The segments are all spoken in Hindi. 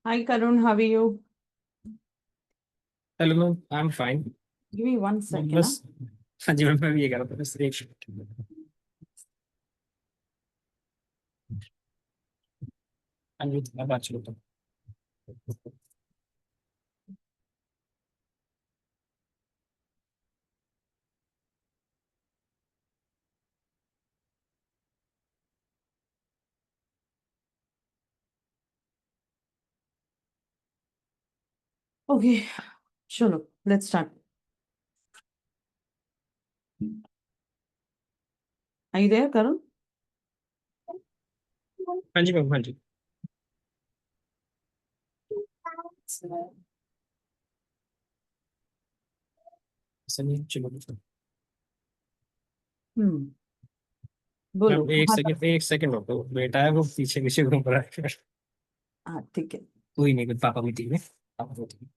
Hi Karun, how are you? Hello ma'am, I am fine. Give me 1 second. बस हाँ जी मैम, मैं भी ये कह रहा था, बस एक सेकंड। हाँ जी, मैं बात शुरू करता हूँ। Okay, chalo, let's start. Are you there, Karun? हाँ जी मैम, हाँ जी। सही, चलो हम्म बोलो मैम, एक कहाँ तक? सेकंड, एक सेकंड रुको, बेटा है वो पीछे पीछे घूम रहा है। हाँ ठीक है। कोई नहीं, कुछ पापा मीटिंग में, पापा मीटिंग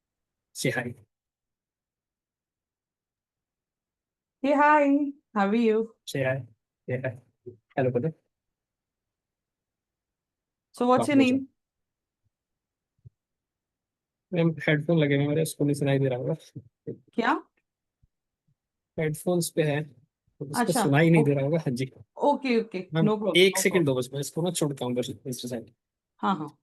से हाय। Hey, hi, how are you? से हाय, से हाय। हेलो बोलो। So what's पापा your पूछो। name? मैम हेडफोन लगे हुए हैं मेरे, उसको नहीं सुनाई दे रहा होगा। क्या? हेडफोन्स पे है तो उसको अच्छा, सुनाई नहीं दे रहा होगा। हाँ जी okay okay, ma'am, no problem एक नो सेकंड प्रॉब्लम। दो बस, मैं इसको ना छोड़ता हूँ बस इस साइड। हाँ हाँ।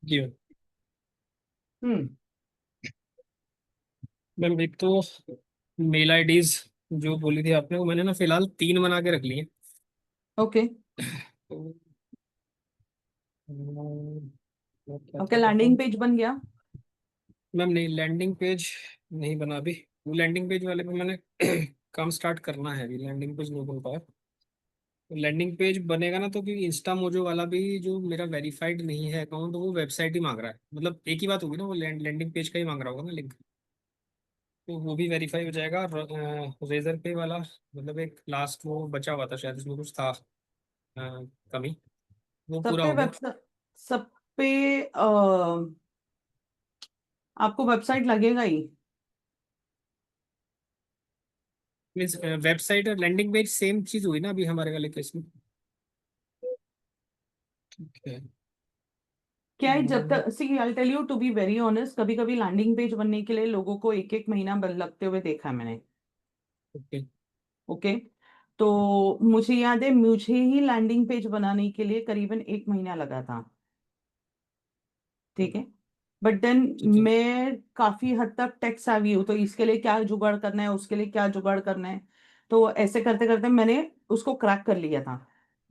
जी मैम। हम्म मैम एक तो मेल आईडीज जो बोली थी आपने, वो मैंने ना फिलहाल 3 बना के रख ली है। ओके तो क्या ओके, क्या करता लैंडिंग हूँ पेज बन गया। मैम? नहीं, लैंडिंग पेज नहीं बना अभी। वो लैंडिंग पेज वाले पे मैंने काम स्टार्ट करना है, अभी लैंडिंग पेज नहीं बन पाया। तो लैंडिंग पेज बनेगा ना, तो क्योंकि इंस्टा मोजो वाला भी जो मेरा वेरीफाइड नहीं है अकाउंट, वो वेबसाइट ही मांग रहा है। मतलब एक ही बात होगी ना, वो लैंडिंग पेज का ही मांग रहा होगा ना लिंक। तो वो भी वेरीफाई हो जाएगा। रेजर पे वाला, मतलब एक लास्ट वो बचा हुआ था शायद, इसमें कुछ था कमी, वो सब पूरा पे हो गया। वेबसाइट, सब पे आपको वेबसाइट लगेगा ही। मीन्स वेबसाइट और लैंडिंग पेज सेम चीज हुई ना अभी हमारे वाले केस में। ठीक है। क्या है, जब तक see I tell you to be very honest, कभी कभी लैंडिंग पेज बनने के लिए लोगों को एक एक महीना लगते हुए देखा है मैंने। ओके। ओके, तो मुझे याद है मुझे ही लैंडिंग पेज बनाने के लिए करीबन 1 महीना लगा था। ठीक है, बट देन ठीक है। मैं काफी हद तक टेक savvy हूँ, तो इसके लिए क्या जुगाड़ करना है, उसके लिए क्या जुगाड़ करना है, तो ऐसे करते करते मैंने उसको क्रैक कर लिया था।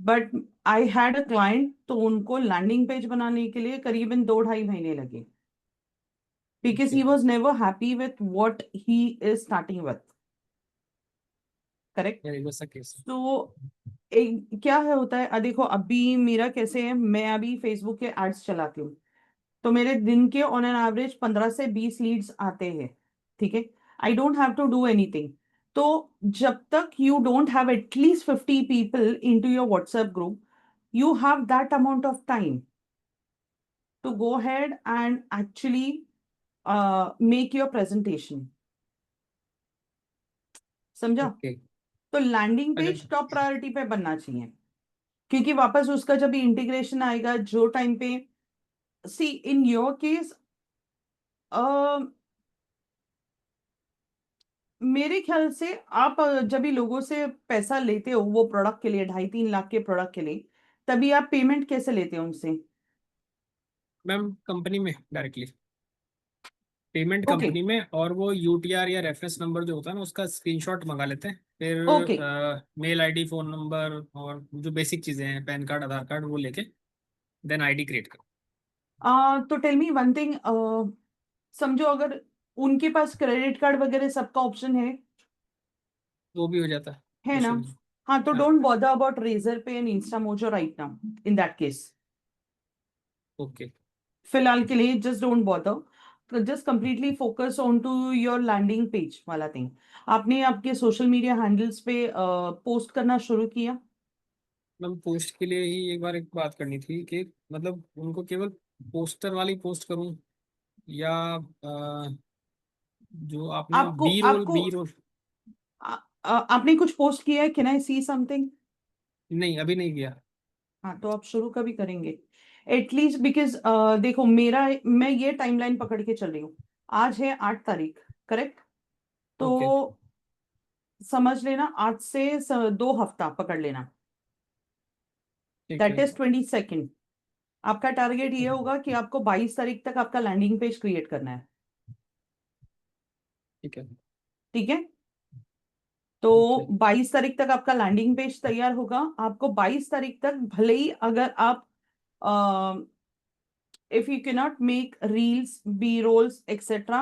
But I had a client, तो उनको लैंडिंग पेज बनाने के लिए करीबन 2-2.5 महीने लगे, because okay. He was never happy with what he is starting with. Correct. यार वैसा केस है। तो एक क्या है होता है, देखो अभी मेरा कैसे है, मैं अभी फेसबुक के एड्स चलाती हूँ, तो मेरे दिन के ऑन एन एवरेज 15 से 20 लीड्स आते हैं। ठीक है, I don't have to do anything. तो जब तक you don't have at least 50 people into your WhatsApp group, you have that amount of time to go ahead and actually make your presentation. समझा? ओके। तो लैंडिंग अच्छा। पेज टॉप प्रायोरिटी पे बनना चाहिए, क्योंकि वापस उसका जब इंटीग्रेशन आएगा जो टाइम पे, सी इन योर केस, मेरे ख्याल से आप जब भी लोगों से पैसा लेते हो वो प्रोडक्ट के लिए, 2.5-3 लाख के प्रोडक्ट के लिए, तभी आप पेमेंट कैसे लेते हो उनसे? मैम कंपनी में डायरेक्टली। पेमेंट ओके कंपनी में, और वो यूटीआर या रेफरेंस नंबर जो होता है ना उसका स्क्रीनशॉट मंगा लेते हैं, ओके। फिर मेल आईडी, फोन नंबर और जो बेसिक चीज़ें हैं, पैन कार्ड, आधार कार्ड, वो लेके देन आईडी क्रिएट करो। तो टेल मी वन थिंग, समझो अगर उनके पास क्रेडिट कार्ड वगैरह सबका ऑप्शन वो भी हो जाता है, है ना? इशू नहीं। हाँ, तो हाँ। Don't bother about Razorpay and Instamojo right now in that case. Okay. फिलहाल के लिए just don't bother, just completely focus on to your landing page वाला थिंग। आपने आपके सोशल मीडिया हैंडल्स पे पोस्ट करना शुरू किया? मैम पोस्ट के लिए ही एक बार एक बात करनी थी कि मतलब उनको केवल पोस्टर वाली पोस्ट करूं, या जो आपने आपको बी रोल, आपको बी रोल। आपने कुछ पोस्ट किया है? Can I see something? नहीं, अभी नहीं किया। हाँ, तो आप शुरू कभी करेंगे एटलीस्ट, बिकॉज देखो मैं ये टाइमलाइन पकड़ के चल रही हूँ। आज है 8 तारीख, करेक्ट? ओके। तो समझ लेना आज से 2 हफ्ता पकड़ लेना, ठीक दैट है। इज 22। आपका टारगेट ये होगा कि आपको 22 तारीख तक आपका लैंडिंग पेज क्रिएट करना है। ठीक है। ठीक है? तो ओके। 22 तारीख तक आपका लैंडिंग पेज तैयार होगा। आपको 22 तारीख तक भले ही अगर आप if you cannot make reels, b rolls, etc.,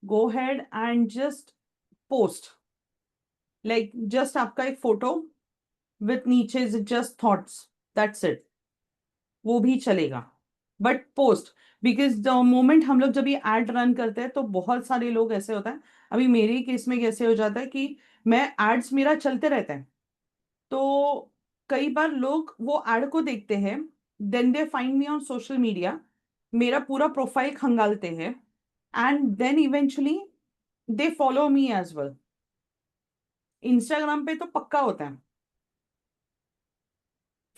go ahead and just post, like just आपका एक फोटो विथ नीचे जस्ट थॉट्स, दैट्स इट, वो भी चलेगा। But post, because the moment हम लोग जब ये एड रन करते हैं तो बहुत सारे लोग ऐसे होता है। अभी मेरे केस में कैसे हो जाता है कि मैं एड्स मेरा चलते रहता है, तो कई बार लोग वो एड को देखते हैं, then they find me on social media, मेरा पूरा प्रोफाइल खंगालते हैं, and then eventually they follow me as well. Instagram पे तो पक्का होता है,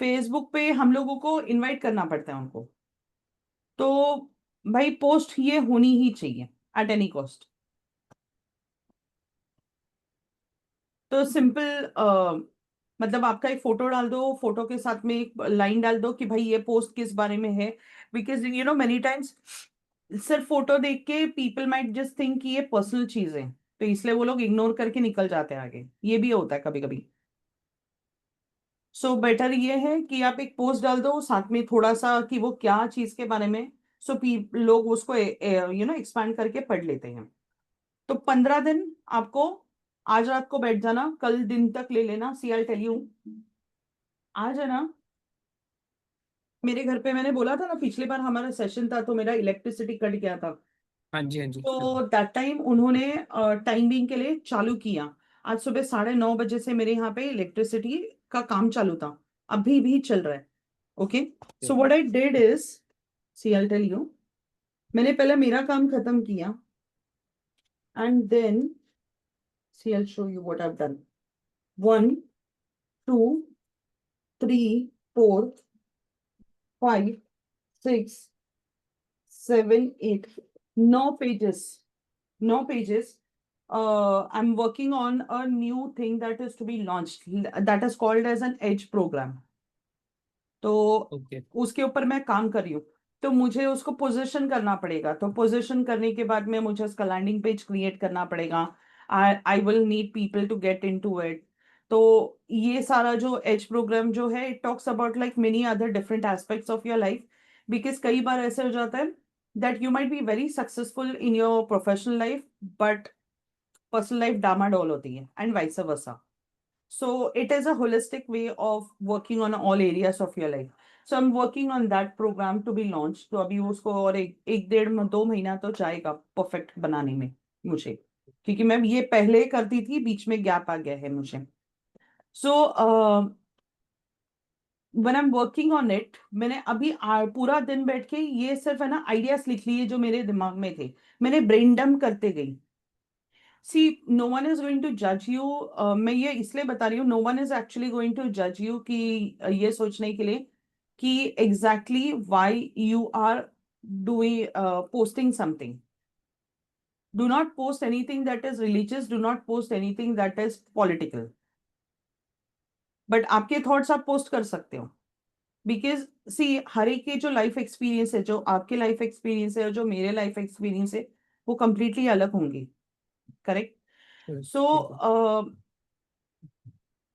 फेसबुक पे हम लोगों को इनवाइट करना पड़ता है उनको। तो भाई पोस्ट ये होनी ही चाहिए एट एनी कॉस्ट। तो सिंपल मतलब आपका एक फोटो डाल दो, फोटो के साथ में एक लाइन डाल दो कि भाई ये पोस्ट किस बारे में है। बिकॉज मेनी टाइम्स सिर्फ फोटो देख के पीपल माइट जस्ट थिंक कि ये पर्सनल चीज है, तो इसलिए वो लोग इग्नोर करके निकल जाते हैं आगे। ये भी होता है कभी कभी। सो बेटर ये है कि आप एक पोस्ट डाल दो साथ में थोड़ा सा कि वो क्या चीज के बारे में, सो लोग उसको एक्सपैंड करके पढ़ लेते हैं। तो 15 दिन आपको, आज रात को बैठ जाना, कल दिन तक ले लेना, सी आई टेल यू। आज है ना, मेरे घर पे मैंने बोला था ना पिछली बार हमारा सेशन था तो मेरा इलेक्ट्रिसिटी कट गया था। हाँ जी, हाँ जी। तो दैट टाइम उन्होंने टाइमिंग के लिए चालू किया। आज सुबह 9:30 बजे से मेरे यहाँ पे इलेक्ट्रिसिटी का काम चालू था, अभी भी चल रहा है। Okay, so what I did is, see I tell you, मैंने पहले मेरा काम खत्म किया, and then see I show you what I have done. 1 2 3 4 5 6 7 8, 9 pages, 9 pages. I'm working on a new thing that is to be launched, that is called as an edge program. तो ओके। उसके ऊपर मैं काम कर रही हूँ। तो मुझे उसको पोजीशन करना पड़ेगा, तो पोजीशन करने के बाद में मुझे उसका लैंडिंग पेज क्रिएट करना पड़ेगा। I will need people to get in to it. तो ये सारा जो एज प्रोग्राम जो है, it talks about like many other different aspects of your life. Because कई बार ऐसे हो जाता है that you might be very successful in your professional life, but personal life डामाडोल होती है, and vice versa. So it is a holistic way of working on all areas of your life. So I'm working on that program to be launched. तो अभी उसको और एक 1.5 2 महीना तो जाएगा परफेक्ट बनाने में मुझे, क्योंकि मैं ये पहले करती थी, बीच में गैप आ गया है मुझे। So when I am working on it, मैंने अभी पूरा दिन बैठ के ये सिर्फ है ना आइडियाज लिख लिए जो मेरे दिमाग में थे, मैंने ब्रेन डंप करते गई। See, no one is going to जज यू। मैं ये इसलिए बता रही हूँ, no one is actually going to जज यू कि ये सोचने के लिए कि exactly why you are doing posting something. Do not post anything that is religious, do not post anything that is political, but आपके थॉट्स आप पोस्ट कर सकते हो। बिकॉज सी, हर एक के जो लाइफ एक्सपीरियंस है, जो आपके लाइफ एक्सपीरियंस है और जो मेरे लाइफ एक्सपीरियंस है, वो कंप्लीटली अलग होंगी। करेक्ट। सो बिल्कुल।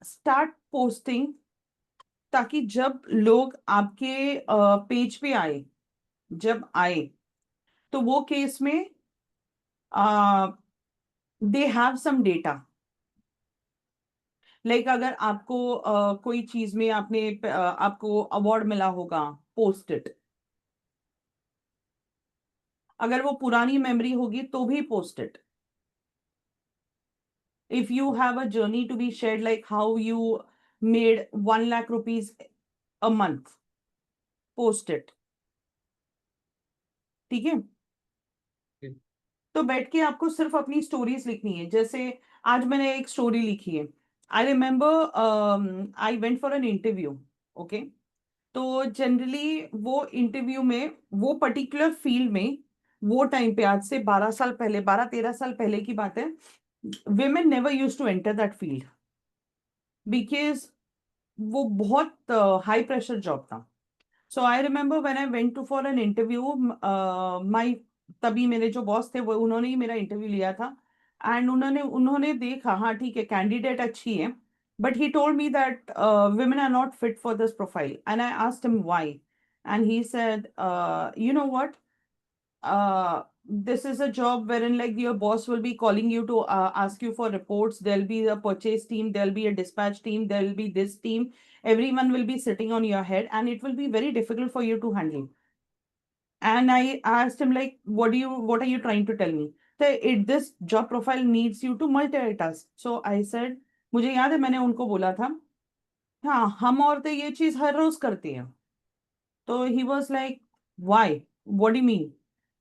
स्टार्ट पोस्टिंग, ताकि जब लोग आपके पेज पे आए, जब आए, तो वो केस में they have some data. Like अगर आपको कोई चीज में आपको अवार्ड मिला होगा, पोस्ट इट। अगर वो पुरानी मेमोरी होगी तो भी post it. If you have a journey to be shared, like how you made 1 lakh rupees a month, post it. ठीक है। तो बैठ के आपको सिर्फ अपनी स्टोरीज लिखनी है। जैसे आज मैंने एक स्टोरी लिखी है। I remember I went for an interview. Okay. तो जनरली वो इंटरव्यू में, वो पर्टिकुलर फील्ड में, वो टाइम पे, आज से 12 साल पहले, 12-13 साल पहले की बात है, women never used to enter that field because वो बहुत हाई प्रेशर जॉब था। So I remember when I went to for an interview, my, तभी मेरे जो बॉस थे वो, उन्होंने ही मेरा इंटरव्यू लिया था। एंड उन्होंने उन्होंने देखा, हाँ ठीक है, कैंडिडेट अच्छी है, but he told me that women are not fit for this profile, and I asked him why, and he said, you know what, this is a job wherein like your boss will be calling you to ask you for reports. There'll be a purchase team, there'll be a dispatch team, there'll be this team. Everyone will be sitting on your head, and it will be very difficult for you to handle. And I asked him like, what are you trying to tell me? This job profile needs you to multitask. So I said, मुझे याद है मैंने उनको बोला था, हाँ हम औरतें ये चीज हर रोज करती हैं। तो he was like, why, what do mean?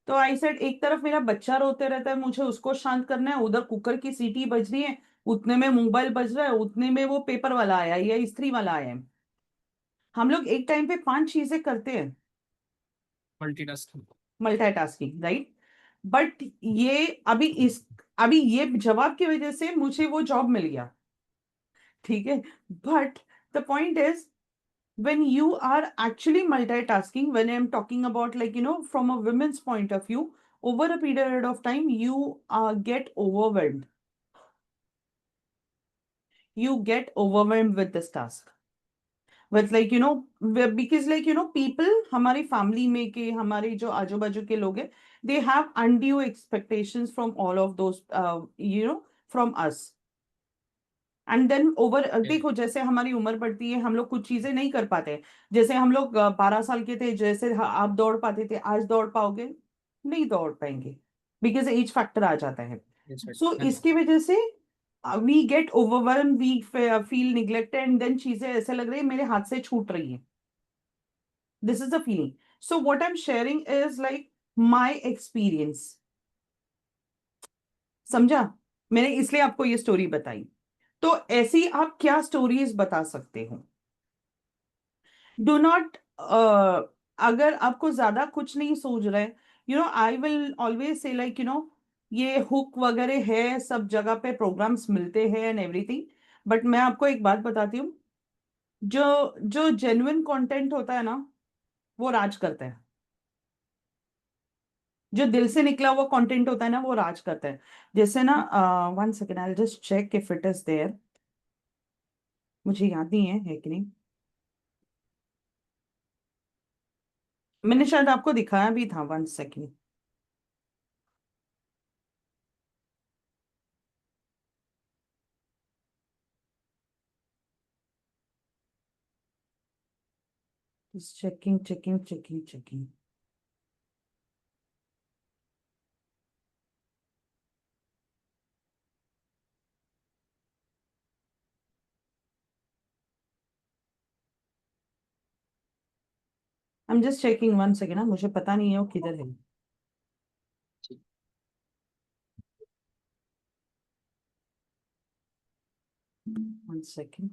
तो आई सेड, एक तरफ मेरा बच्चा रोते रहता है, मुझे उसको शांत करना है, उधर कुकर की सीटी बज रही है, उतने में मोबाइल बज रहा है, उतने में वो पेपर वाला आया है या इस्त्री वाला आया है। हम लोग एक टाइम पे 5 चीजें करते हैं, मल्टीटास्किंग। Multitasking, right? बट ये अभी ये जवाब की वजह से मुझे वो जॉब मिल गया। ठीक है। But the point is, when you are actually multitasking, when I'm talking about, like, from a women's point of view, over a period of time, you get overwhelmed. You get overwhelmed with this task. With, like, because, like, people, हमारी family में के, हमारे जो आजू बाजू के लोग हैं, they have undue expectations from all of those, from us. And then over, देखो जैसे हमारी उम्र बढ़ती है, हम लोग कुछ चीजें नहीं कर पाते। जैसे हम लोग 12 साल के थे, जैसे आप दौड़ पाते थे, आज दौड़ पाओगे? नहीं दौड़ पाएंगे, बिकॉज एज फैक्टर आ जाता है। सो इसकी वजह से we get overwhelm, we feel neglected, and then चीजें ऐसे लग रही है मेरे हाथ से छूट रही है। This is the feeling. So what I am sharing is like my experience. समझा? मैंने इसलिए आपको ये स्टोरी बताई। तो ऐसी आप क्या स्टोरीज बता सकते हो? डू नॉट, अगर आपको ज्यादा कुछ नहीं सोच रहे, I will always say, like, ये हुक वगैरह है, सब जगह पे प्रोग्राम्स मिलते हैं एंड एवरीथिंग। बट मैं आपको एक बात बताती हूँ, जो जो जेन्युइन कंटेंट होता है ना, वो राज करता है। जो दिल से निकला हुआ कंटेंट होता है ना, वो राज करता है। जैसे ना, 1 second, I just check if it is there. मुझे याद नहीं है कि नहीं। मैंने शायद आपको दिखाया भी था, 1 second. Checking checking checking checking. I am just checking, 1 second ना, मुझे पता नहीं है वो किधर है। 1 second.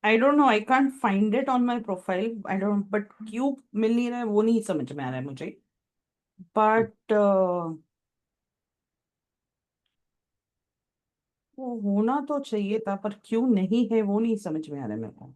I don't no, I can't find it on my profile, I don't, but क्यों मिल नहीं रहा है वो नहीं समझ में आ रहा है मुझे। बट वो होना तो चाहिए था, पर क्यों नहीं है वो नहीं समझ में आ रहा है मेरे को।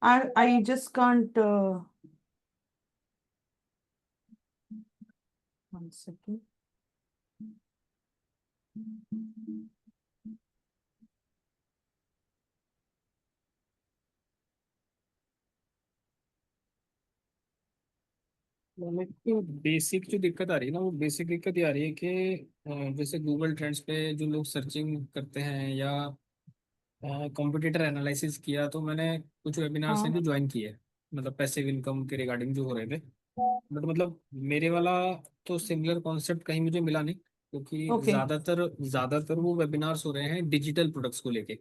I just can't. One second. Basic जो दिक्कत आ रही है ना, वो बेसिक दिक्कत ये आ रही है कि जैसे गूगल ट्रेंड्स पे जो लोग सर्चिंग करते हैं या कॉम्पिटिटर एनालिसिस किया, तो मैंने कुछ वेबिनार्स हैं हाँ। जो ज्वाइन किए, मतलब पैसिव इनकम के रिगार्डिंग जो हो रहे थे। बट मतलब मेरे वाला तो सिमिलर कॉन्सेप्ट कहीं मुझे मिला नहीं, क्योंकि ओके। ज़्यादातर वो वेबिनार्स हो रहे हैं डिजिटल प्रोडक्ट्स को लेके।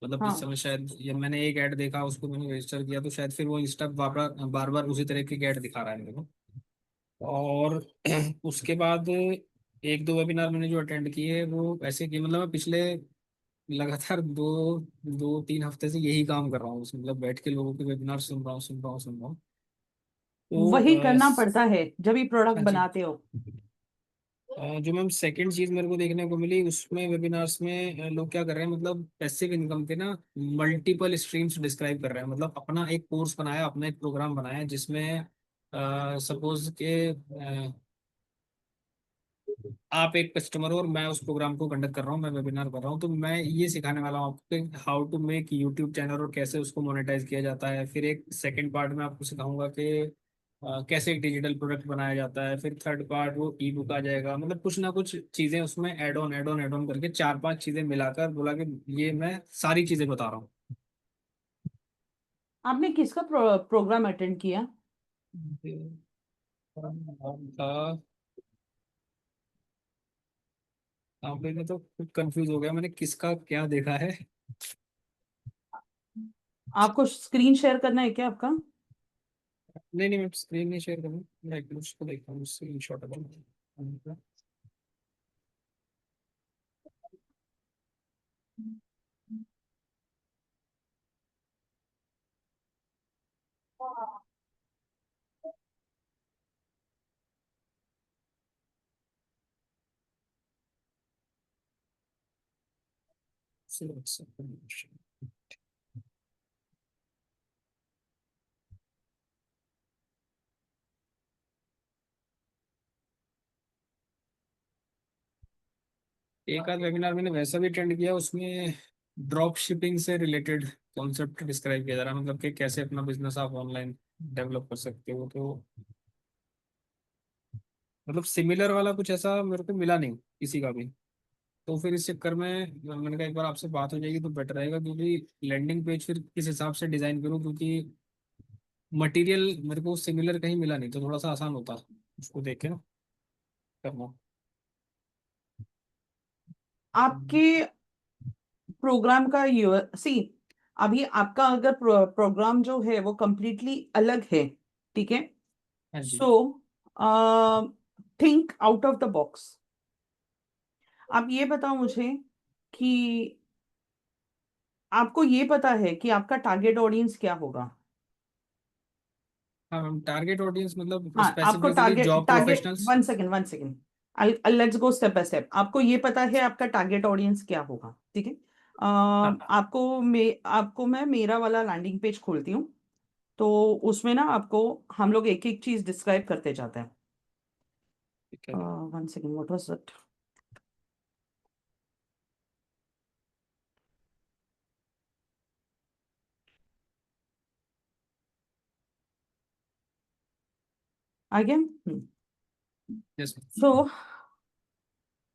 मतलब इस हाँ। समय शायद ये मैंने एक ऐड देखा, उसको मैंने रजिस्टर किया, तो शायद फिर वो इंस्टा बार बार उसी तरह की ऐड दिखा रहा है मेरे को। और उसके बाद एक दो वेबिनार मैंने जो अटेंड किए वो ऐसे कि मतलब मैं पिछले लगातार 2 3 हफ्ते से यही काम कर रहा हूँ, मतलब बैठ के लोगों के वेबिनार सुन रहा हूँ। तो वही करना पड़ता है जब भी प्रोडक्ट हाँ जी। बनाते हो। जो मैम सेकंड चीज मेरे को देखने को मिली उसमें वेबिनार्स में, लोग क्या कर रहे हैं, मतलब पैसिव इनकम के ना मल्टीपल स्ट्रीम्स डिस्क्राइब कर रहे हैं। मतलब अपना एक कोर्स बनाया, अपना एक प्रोग्राम बनाया, जिसमें सपोज के आप एक कस्टमर हो और मैं उस प्रोग्राम को कंडक्ट कर रहा हूँ, मैं वेबिनार कर रहा हूँ, तो मैं ये सिखाने वाला हूँ आपको कि how to make YouTube channel और कैसे उसको मोनेटाइज किया जाता है। फिर एक सेकंड पार्ट में आपको सिखाऊंगा कि कैसे एक डिजिटल प्रोडक्ट बनाया जाता है। फिर थर्ड पार्ट वो ई बुक आ जाएगा। मतलब कुछ ना कुछ चीज़ें उसमें ऐड ऑन करके 4 5 चीज़ें मिलाकर बोला कि ये मैं सारी चीज़ें बता रहा हूँ। आपने किसका प्रोग्राम अटेंड किया? था आप में तो कंफ्यूज हो गया मैंने किसका क्या देखा है। आपको स्क्रीन शेयर करना है क्या आपका? नहीं नहीं, मैं स्क्रीन नहीं शेयर करूँ, मैं एक उसको देखता हूँ, स्क्रीन शॉट अगर एक आध वेबिनार मैंने वैसा भी अटेंड किया, उसमें ड्रॉप शिपिंग से रिलेटेड कॉन्सेप्ट डिस्क्राइब किया जा रहा है, मतलब कि कैसे अपना बिजनेस आप ऑनलाइन डेवलप कर सकते हो। तो मतलब सिमिलर वाला कुछ ऐसा मेरे को मिला नहीं किसी का भी। तो फिर इस चक्कर में मैंने कहा एक बार आपसे बात हो जाएगी तो बेटर रहेगा, क्योंकि लैंडिंग पेज फिर किस हिसाब से डिजाइन करूँ, क्योंकि मटेरियल मेरे को सिमिलर कहीं मिला नहीं, तो थोड़ा सा आसान होता उसको देख के ना करना। आपके प्रोग्राम का सी, अभी आपका अगर प्रोग्राम जो है वो कंप्लीटली अलग है, ठीक है, हाँ जी। So think out of the box. आप ये बताओ मुझे कि आपको ये पता है कि आपका टारगेट ऑडियंस क्या होगा? हाँ मैम, टारगेट ऑडियंस मतलब हाँ, आपको specifically target job target professionals. One second, let's go step by step. आपको ये पता है आपका टारगेट ऑडियंस क्या होगा, ठीक है। हाँ आपको मैं मेरा वाला लैंडिंग पेज खोलती हूँ, तो उसमें ना आपको हम लोग एक एक चीज डिस्क्राइब करते जाते हैं। ठीक है। One second, what was that? आ गया। यस। सो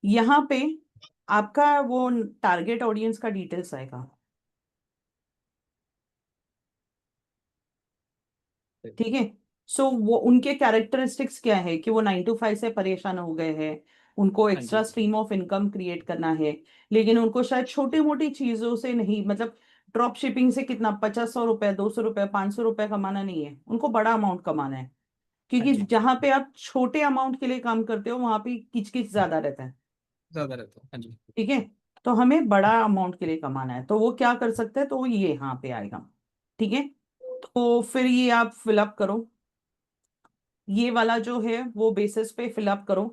यहाँ पे आपका वो टारगेट ऑडियंस का डिटेल्स आएगा। ठीक है। सो वो उनके कैरेक्टरिस्टिक्स क्या है कि वो 9 to 5 से परेशान हो गए हैं, उनको हाँ एक्स्ट्रा जी। स्ट्रीम ऑफ इनकम क्रिएट करना है, लेकिन उनको शायद छोटी मोटी चीजों से नहीं, मतलब ड्रॉप शिपिंग से कितना 50 100 रुपए 200 रुपए 500 रुपए कमाना नहीं है, उनको बड़ा अमाउंट कमाना है। हाँ क्योंकि जी। जहां पे आप छोटे अमाउंट के लिए काम करते हो वहां पे किचकिच ज्यादा रहता है। ज्यादा रहता है, हाँ जी। ठीक है। तो हमें बड़ा अमाउंट के लिए कमाना है, तो वो क्या कर सकते हैं, तो वो ये यहाँ पे आएगा। ठीक है। तो फिर ये आप फिलअप करो, ये वाला जो है वो बेसिस पे फिलअप करो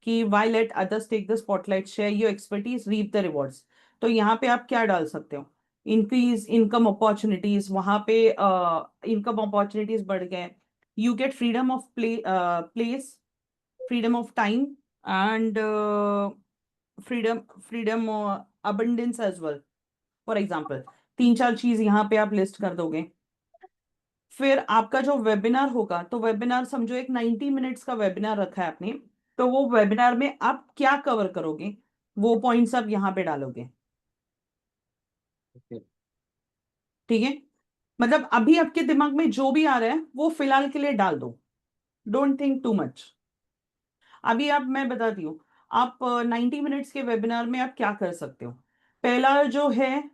कि why let others take the spotlight, share your expertise, reap the rewards. तो यहाँ पे आप क्या डाल सकते हो, इंक्रीज इनकम अपॉर्चुनिटीज, वहां पे इनकम अपॉर्चुनिटीज बढ़ गए, you get freedom of place, freedom of time, and freedom freedom abundance as well. For example 3 4 चीज यहाँ पे आप लिस्ट कर दोगे। फिर आपका जो वेबिनार होगा, तो वेबिनार समझो एक 90 मिनट्स का वेबिनार रखा है आपने, तो वो वेबिनार में आप क्या कवर करोगे, वो पॉइंट्स आप यहाँ पे डालोगे। ओके। ठीक है। मतलब अभी आपके दिमाग में जो भी आ रहा है वो फिलहाल के लिए डाल दो, डोंट थिंक टू मच। अभी आप, मैं बताती हूँ, आप 90 मिनट्स के वेबिनार में आप क्या कर सकते हो। पहला जो है,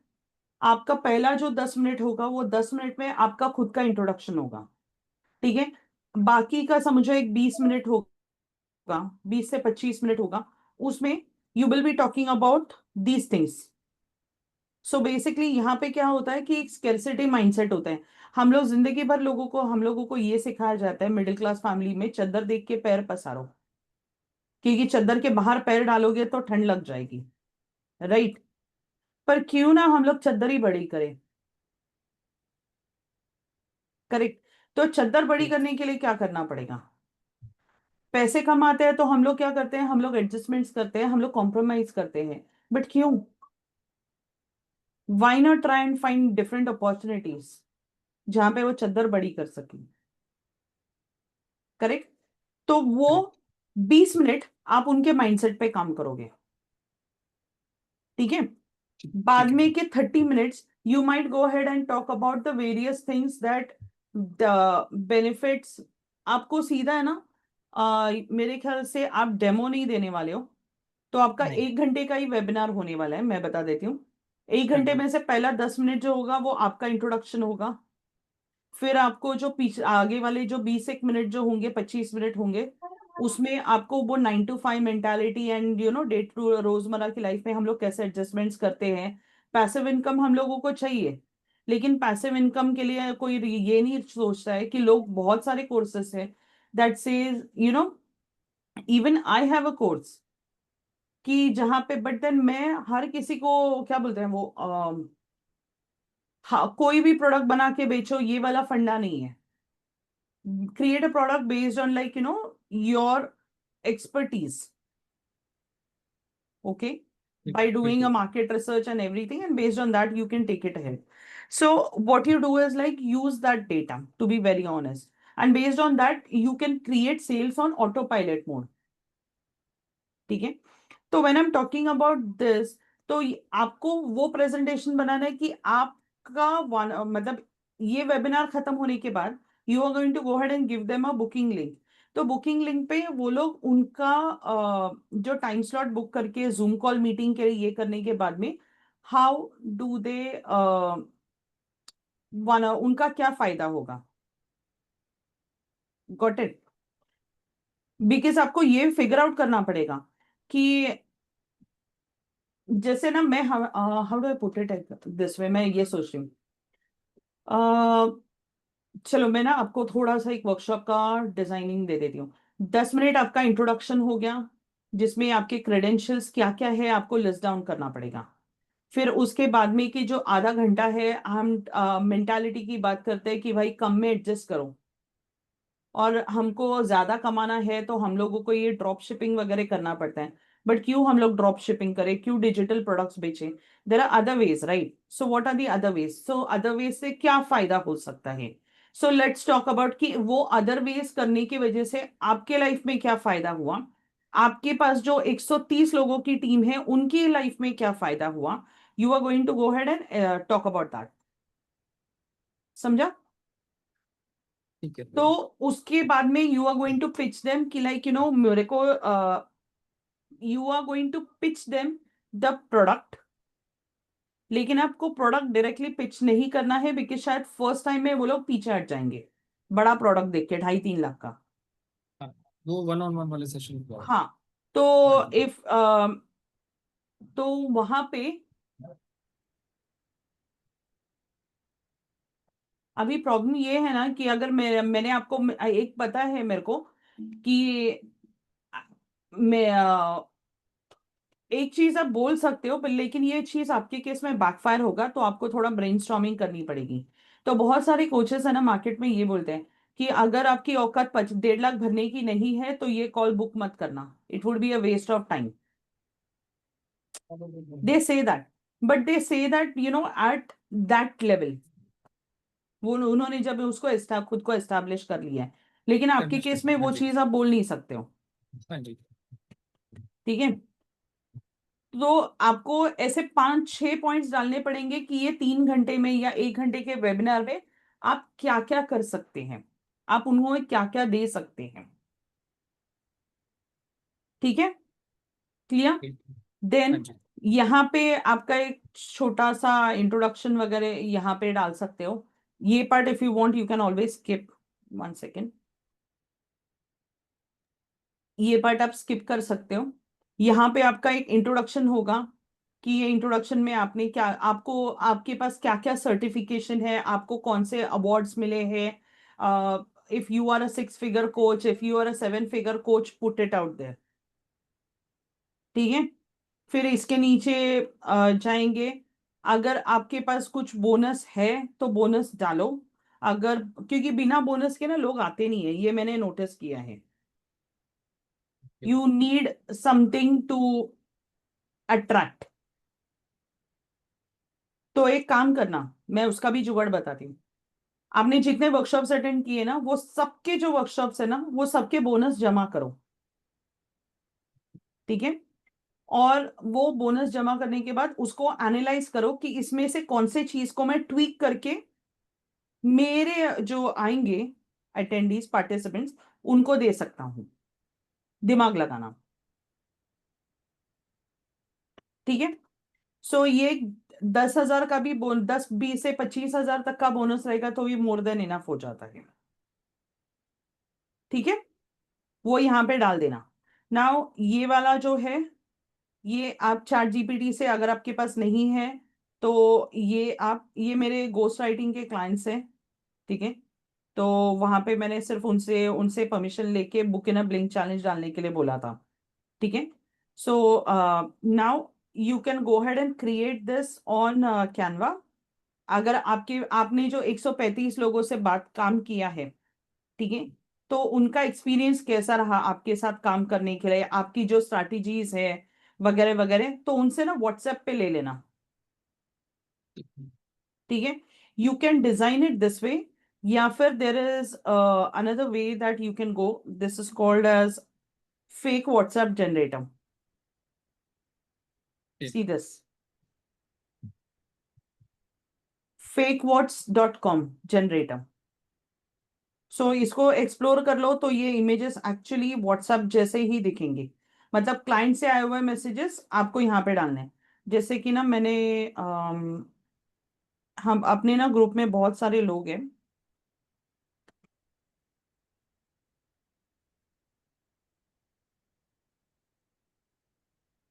आपका पहला जो 10 मिनट होगा वो 10 मिनट में आपका खुद का इंट्रोडक्शन होगा। ठीक है। बाकी का समझो एक 20 मिनट होगा, 20 से 25 मिनट होगा, उसमें you will be talking about these things. So basically यहाँ पे क्या होता है कि एक स्केर्सिटी माइंडसेट होता है। हम लोगों को ये सिखाया जाता है मिडिल क्लास फैमिली में, चद्दर देख के पैर पसारो, क्योंकि चद्दर के बाहर पैर डालोगे तो ठंड लग जाएगी। राइट। पर क्यों ना हम लोग चद्दर ही बड़ी करें। करेक्ट। तो चद्दर बड़ी करने के लिए क्या करना पड़ेगा, पैसे कमाते हैं तो हम लोग क्या करते हैं, हम लोग एडजस्टमेंट्स करते हैं, हम लोग कॉम्प्रोमाइज करते हैं। बट क्यों, why not try and find different opportunities जहां पे वो चद्दर बड़ी कर सके। करेक्ट। तो वो करेक्ट। 20 मिनट आप उनके माइंडसेट पे काम करोगे। ठीक है। बाद ठीक है में मैम। के 30 minutes you might go ahead and talk about the various things that the benefits. आपको सीधा है ना, मेरे ख्याल से आप डेमो नहीं देने वाले हो, तो आपका नहीं। 1 घंटे का ही वेबिनार होने वाला है, मैं बता देती हूँ। एक हाँ घंटे जी। में से पहला 10 मिनट जो होगा वो आपका इंट्रोडक्शन होगा। फिर आपको जो पीछे आगे वाले जो 20 1 मिनट जो होंगे, 25 मिनट होंगे, उसमें आपको वो 9 to 5 mentality and day to रोजमर्रा की लाइफ में हम लोग कैसे एडजस्टमेंट्स करते हैं। पैसिव इनकम हम लोगों को चाहिए, लेकिन पैसिव इनकम के लिए कोई ये नहीं सोचता है कि लोग, बहुत सारे कोर्सेस हैं that says even I have a course, कि जहां पे, बट देन मैं हर किसी को क्या बोलते हैं वो, हाँ, कोई भी प्रोडक्ट बना के बेचो, ये वाला फंडा नहीं है। Create a product based on like your expertise. Okay. ठीक By है, doing a बिल्कुल। market research and everything, and based on that you can take it ahead. So what you do is like use that data, to be very honest, and based on that you can create sales on autopilot mode. ठीक है। तो when I am talking about this, तो आपको वो प्रेजेंटेशन बनाना है कि आपका मतलब ये वेबिनार खत्म होने के बाद you are going to go head and give them a booking link. तो बुकिंग लिंक पे वो लोग उनका जो टाइम स्लॉट बुक करके जूम कॉल मीटिंग के लिए ये करने के बाद में, हाउ डू दे वन, उनका क्या फायदा होगा। Got it. बिकॉज आपको ये फिगर आउट करना पड़ेगा कि जैसे ना, मैं how do I put it this वे, मैं ये सोच रही हूँ, चलो मैं ना आपको थोड़ा सा एक वर्कशॉप का डिजाइनिंग दे देती हूँ। 10 मिनट आपका इंट्रोडक्शन हो गया, जिसमें आपके क्रेडेंशियल्स क्या क्या है आपको लिस्ट डाउन करना पड़ेगा। फिर उसके बाद में कि जो आधा घंटा है, हम मेंटालिटी की बात करते हैं कि भाई कम में एडजस्ट करो, और हमको ज्यादा कमाना है तो हम लोगों को ये ड्रॉप शिपिंग वगैरह करना पड़ता है। बट क्यों हम लोग ड्रॉप शिपिंग करें, क्यों डिजिटल प्रोडक्ट्स बेचें। There are other ways, right. So what are the other ways, so other ways से क्या फायदा हो सकता है। सो लेट्स टॉक अबाउट कि वो अदर वेज करने की वजह से आपके लाइफ में क्या फायदा हुआ। आपके पास जो 130 लोगों की टीम है उनकी लाइफ में क्या फायदा हुआ, you are going to go head and talk about that. समझा? ठीक है। तो उसके बाद में you are going to pitch them कि लाइक मेरे को you are going to pitch them the product. लेकिन आपको प्रोडक्ट डायरेक्टली पिच नहीं करना है, बिकॉज शायद फर्स्ट टाइम में वो लोग पीछे हट जाएंगे बड़ा प्रोडक्ट देख के 2.5-3 लाख का। हाँ, वो वन ऑन वन वाले सेशन को। हाँ। तो हाँ जी। इफ तो वहां पे अभी प्रॉब्लम ये है ना कि अगर मैंने आपको एक पता है मेरे को कि मैं एक चीज आप बोल सकते हो, पर लेकिन ये चीज आपके केस में बैकफायर होगा, तो आपको थोड़ा ब्रेनस्टॉर्मिंग करनी पड़ेगी। तो बहुत सारे कोचेस है ना मार्केट में ये बोलते हैं कि अगर आपकी औकात 1.5 लाख भरने की नहीं है तो ये कॉल बुक मत करना, it would be a waste of time. They say that, but they say that at that level, वो उन्होंने जब उसको खुद को एस्टैब्लिश कर लिया है। लेकिन आपके एस्टेब्लिश केस करना, में हाँ वो जी। चीज आप बोल नहीं सकते हो। हाँ जी। ठीक है। तो आपको ऐसे 5-6 पॉइंट्स डालने पड़ेंगे कि ये 3 घंटे में या 1 घंटे के वेबिनार में आप क्या क्या कर सकते हैं, आप उन्हें क्या क्या दे सकते हैं। ठीक है, क्लियर? ठीक। हाँ देन जी। यहाँ पे आपका एक छोटा सा इंट्रोडक्शन वगैरह यहाँ पे डाल सकते हो। ये part if you want you can always skip. 1 second, ये पार्ट आप स्किप कर सकते हो। यहाँ पे आपका एक इंट्रोडक्शन होगा कि ये इंट्रोडक्शन में आपने क्या, आपको आपके पास क्या क्या सर्टिफिकेशन है, आपको कौन से अवार्ड्स मिले हैं। If you are a 6 figure coach, if you are a 7 figure coach, put it out there. ठीक है। फिर इसके नीचे जाएंगे, अगर आपके पास कुछ बोनस है तो बोनस डालो। अगर, क्योंकि बिना बोनस के ना लोग आते नहीं है, ये मैंने नोटिस किया है। You need something to attract. तो एक काम करना, मैं उसका भी जुगाड़ बताती हूँ। आपने जितने वर्कशॉप्स अटेंड किए ना, वो सबके जो वर्कशॉप्स है ना, वो सबके बोनस जमा करो। ठीक है। और वो बोनस जमा करने के बाद उसको एनालाइज करो कि इसमें से कौन से चीज को मैं ट्वीक करके मेरे जो आएंगे अटेंडीज पार्टिसिपेंट्स उनको दे सकता हूं। दिमाग लगाना। ठीक है। सो ये 10,000 का भी 10, 20 से 25,000 तक का बोनस रहेगा तो ये मोर देन इनफ हो जाता है। ठीक है। वो यहाँ पे डाल देना। नाउ ये वाला जो है, ये आप चैट जीपीटी से, अगर आपके पास नहीं है तो ये मेरे गोस्ट राइटिंग के क्लाइंट्स हैं। ठीक है। तो वहां पे मैंने सिर्फ उनसे उनसे परमिशन लेके book in a blink challenge डालने के लिए बोला था। ठीक है। So now you can go head and create this on Canva. अगर आपने जो 135 लोगों से बात काम किया है, ठीक है, तो उनका एक्सपीरियंस कैसा रहा आपके साथ काम करने के लिए, आपकी जो स्ट्रैटेजीज है वगैरह वगैरह, तो उनसे ना व्हाट्सएप पे ले लेना। ठीक है। You can design it this way, या फिर there is another way that you can go, this is called as fake WhatsApp generator. ठीक। See this, fakewhat's.com generator. सो इसको एक्सप्लोर कर लो तो ये इमेजेस एक्चुअली व्हाट्सएप जैसे ही दिखेंगे। मतलब क्लाइंट से आए हुए मैसेजेस आपको यहाँ पे डालने हैं। जैसे कि ना मैंने हम अपने ना ग्रुप में बहुत सारे लोग हैं।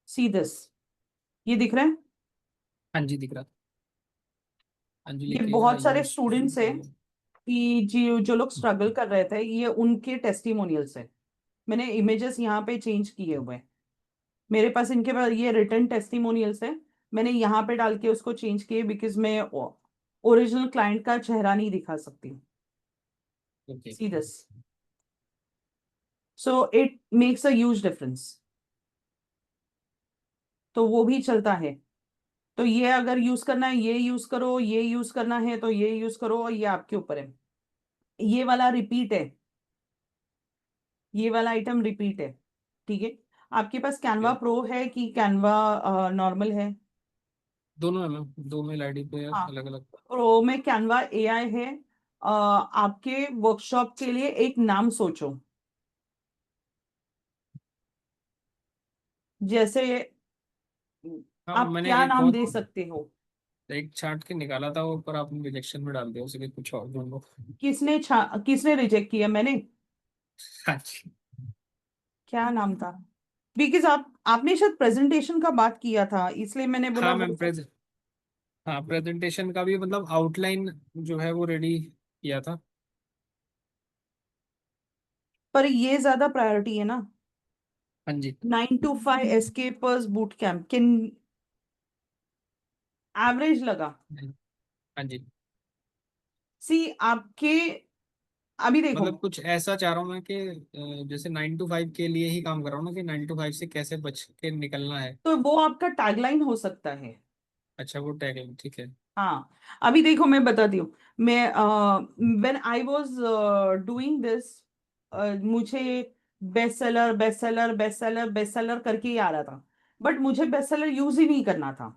सी दिस, ये दिख रहा है? हाँ जी, दिख रहा। हाँ जी, ये लिखिएगा बहुत सारे यूज। स्टूडेंट्स हैं कि जो जो लोग स्ट्रगल कर रहे थे, ये उनके टेस्टिमोनियल्स है। मैंने इमेजेस यहाँ पे चेंज किए हुए हैं। मेरे पास इनके पास ये रिटर्न टेस्टिमोनियल्स है, मैंने यहाँ पे डाल के उसको चेंज किए, बिकॉज मैं ओरिजिनल क्लाइंट का चेहरा नहीं दिखा सकती। Okay. See this, so it makes a huge difference. तो वो भी चलता है। तो ये अगर यूज करना है ये यूज करो, ये यूज करना है तो ये यूज करो, और ये आपके ऊपर है। ये वाला रिपीट है, ये वाला आइटम रिपीट है। ठीक है। आपके पास कैनवा Okay. प्रो है कि कैनवा नॉर्मल है? दोनों है मैम, दो मेल आईडी पे हाँ, अलग अलग। प्रो में कैनवा एआई है। आपके वर्कशॉप के लिए एक नाम सोचो, जैसे हाँ आप मैंने क्या एक नाम बहुत, दे सकते हो? एक छाट के निकाला था वो, पर आपने रिजेक्शन में डाल दिया उसे, कुछ और ढूंढो। किसने रिजेक्ट किया? मैंने? हाँ जी। क्या नाम था? बिकॉज आपने शायद प्रेजेंटेशन का बात किया था, इसलिए मैंने बोला हाँ वो मैम, हाँ प्रेजेंटेशन का भी मतलब आउटलाइन जो है वो रेडी किया था। पर ये ज्यादा प्रायोरिटी है ना। हाँ जी। 9 to 5 एस्केपर्स बूट कैंप किन एवरेज लगा। हाँ जी। सी आपके, अभी देखो, मतलब कुछ ऐसा चाह रहा हूँ मैं कि जैसे 9 to 5 के लिए ही काम कर रहा हूँ ना, कि 9 to 5 से कैसे बच के निकलना है। तो वो आपका टैगलाइन हो सकता है। अच्छा वो टैग है, ठीक है। हाँ, अभी देखो मैं बताती हूँ। मैं when I was doing this, मुझे best seller best seller best seller best seller करके ही आ रहा था, बट मुझे बेस्ट सेलर यूज ही नहीं करना था।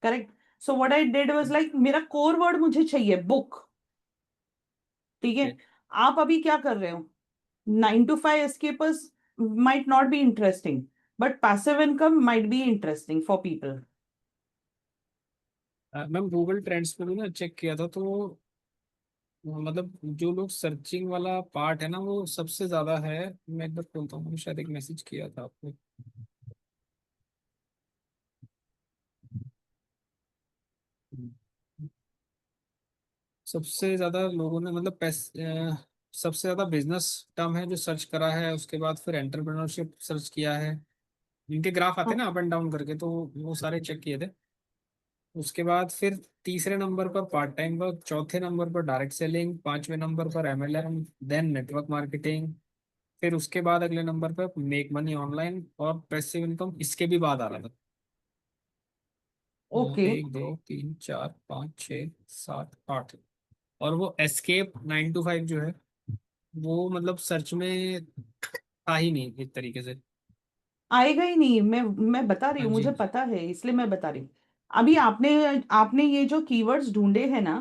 Correct. So what I did was like, मेरा कोर वर्ड मुझे चाहिए बुक। ठीक है। ओके। आप अभी क्या कर रहे हो? 9 to 5 escapers might not be interesting, but passive income might be interesting for people. Ma'am Google trends पे भी ना चेक किया था, तो मतलब जो लोग सर्चिंग वाला पार्ट है ना वो सबसे ज्यादा है। मैं एक बार खोलता हूँ, मैंने शायद एक मैसेज किया था आपको। सबसे ज्यादा लोगों ने मतलब सबसे ज्यादा बिजनेस टर्म है जो सर्च करा है, उसके बाद फिर एंटरप्रेन्योरशिप सर्च किया है। इनके ग्राफ आते हैं हाँ, ना अप एंड डाउन करके, तो वो सारे चेक किए थे। उसके बाद फिर तीसरे नंबर पर पार्ट टाइम वर्क, चौथे नंबर पर डायरेक्ट सेलिंग, पांचवें नंबर पर एमएलएम, देन नेटवर्क मार्केटिंग। फिर उसके बाद अगले नंबर पर मेक मनी ऑनलाइन और पैसिव इनकम, इसके भी बाद आ रहा था। ओके। एक दो तीन चार पाँच छः सात आठ। और वो एस्केप 9 to 5 जो है वो मतलब सर्च में था ही नहीं एक तरीके से। आएगा ही नहीं। मैं बता रही हाँ हूँ, जी। मुझे पता है, इसलिए मैं बता रही हूँ। अभी आपने आपने ये जो कीवर्ड्स ढूंढे हैं ना,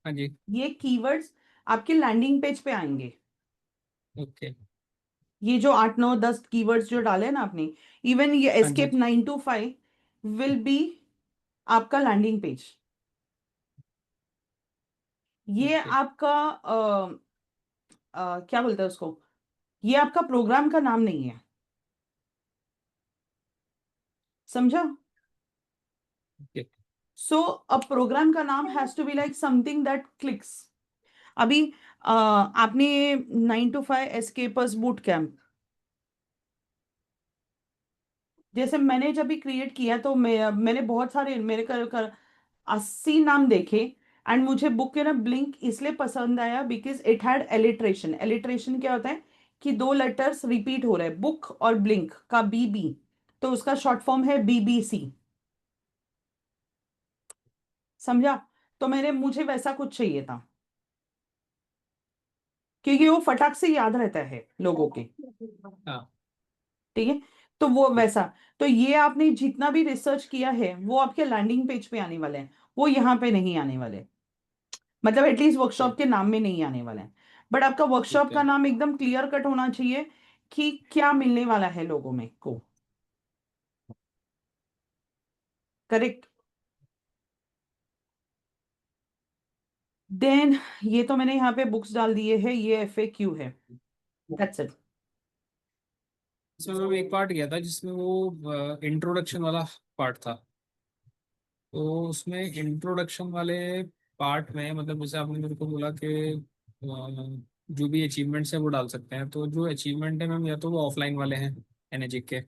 हाँ जी। ये कीवर्ड्स आपके लैंडिंग पेज पे आएंगे। ओके। ये जो 8 9 10 कीवर्ड्स जो डाले हैं ना आपने, इवन ये हाँ जी। एस्केप 9 to 5 विल बी आपका लैंडिंग पेज। ये ओके। आपका क्या बोलते हैं उसको, ये आपका प्रोग्राम का नाम नहीं है। समझा? ओके। सो अ प्रोग्राम का नाम has to be like something that clicks. अभी आपने 9 to 5 एस्केपर्स बूट कैंप, जैसे मैंने जब भी क्रिएट किया तो मैंने बहुत सारे मेरे कर 80 नाम देखे। एंड मुझे बुक के ना ब्लिंक इसलिए पसंद आया because it had alliteration. Alliteration क्या होता है कि दो लेटर्स रिपीट हो रहे हैं, बुक और ब्लिंक का बीबी, तो उसका शॉर्ट फॉर्म है बीबीसी। समझा? तो मुझे वैसा कुछ चाहिए था, क्योंकि वो फटाक से याद रहता है लोगों के। हाँ। ठीक है। तो वो वैसा, तो ये आपने जितना भी रिसर्च किया है वो आपके लैंडिंग पेज पे आने वाले हैं, वो यहाँ पे नहीं आने वाले। मतलब एटलीस्ट वर्कशॉप ठीक। के नाम में नहीं आने वाले हैं। बट आपका ठीक वर्कशॉप का है। नाम एकदम क्लियर कट होना चाहिए कि क्या मिलने वाला है लोगों में को। करेक्ट। देन ये तो मैंने यहाँ पे बुक्स डाल दिए है, ये FAQ है। That's it. इसमें मैम एक पार्ट गया था जिसमें वो इंट्रोडक्शन वाला पार्ट था। तो उसमें इंट्रोडक्शन वाले पार्ट में मतलब जैसे आपने मेरे को बोला कि जो भी अचीवमेंट्स है वो डाल सकते हैं, तो जो अचीवमेंट है मैम या तो वो ऑफलाइन वाले हैं एनएजी के,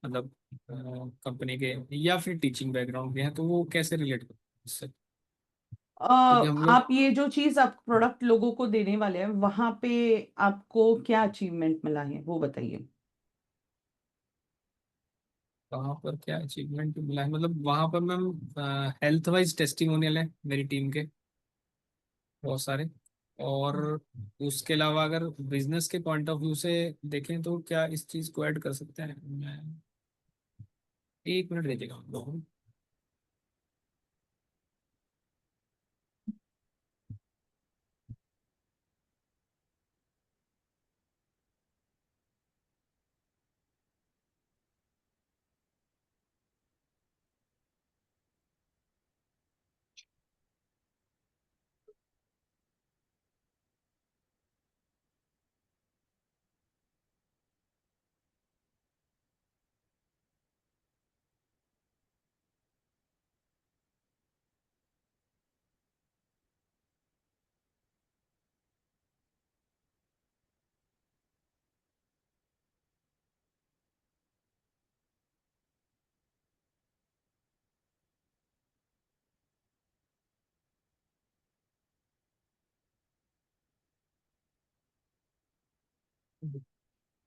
मतलब कंपनी के, या फिर टीचिंग बैकग्राउंड के हैं, तो वो कैसे रिलेट कर इससे, क्योंकि हम लोग आप ये जो चीज आप प्रोडक्ट लोगों को देने वाले हैं वहां पे आपको क्या अचीवमेंट मिला है वो बताइए। वहाँ पर क्या अचीवमेंट मिला है, मतलब वहाँ पर मैम हेल्थ वाइज टेस्टिमोनियल है मेरी टीम के बहुत सारे। और उसके अलावा अगर बिजनेस के पॉइंट ऑफ व्यू से देखें तो क्या इस चीज को ऐड कर सकते हैं? मैं 1 मिनट दीजिएगा हम लोगों को।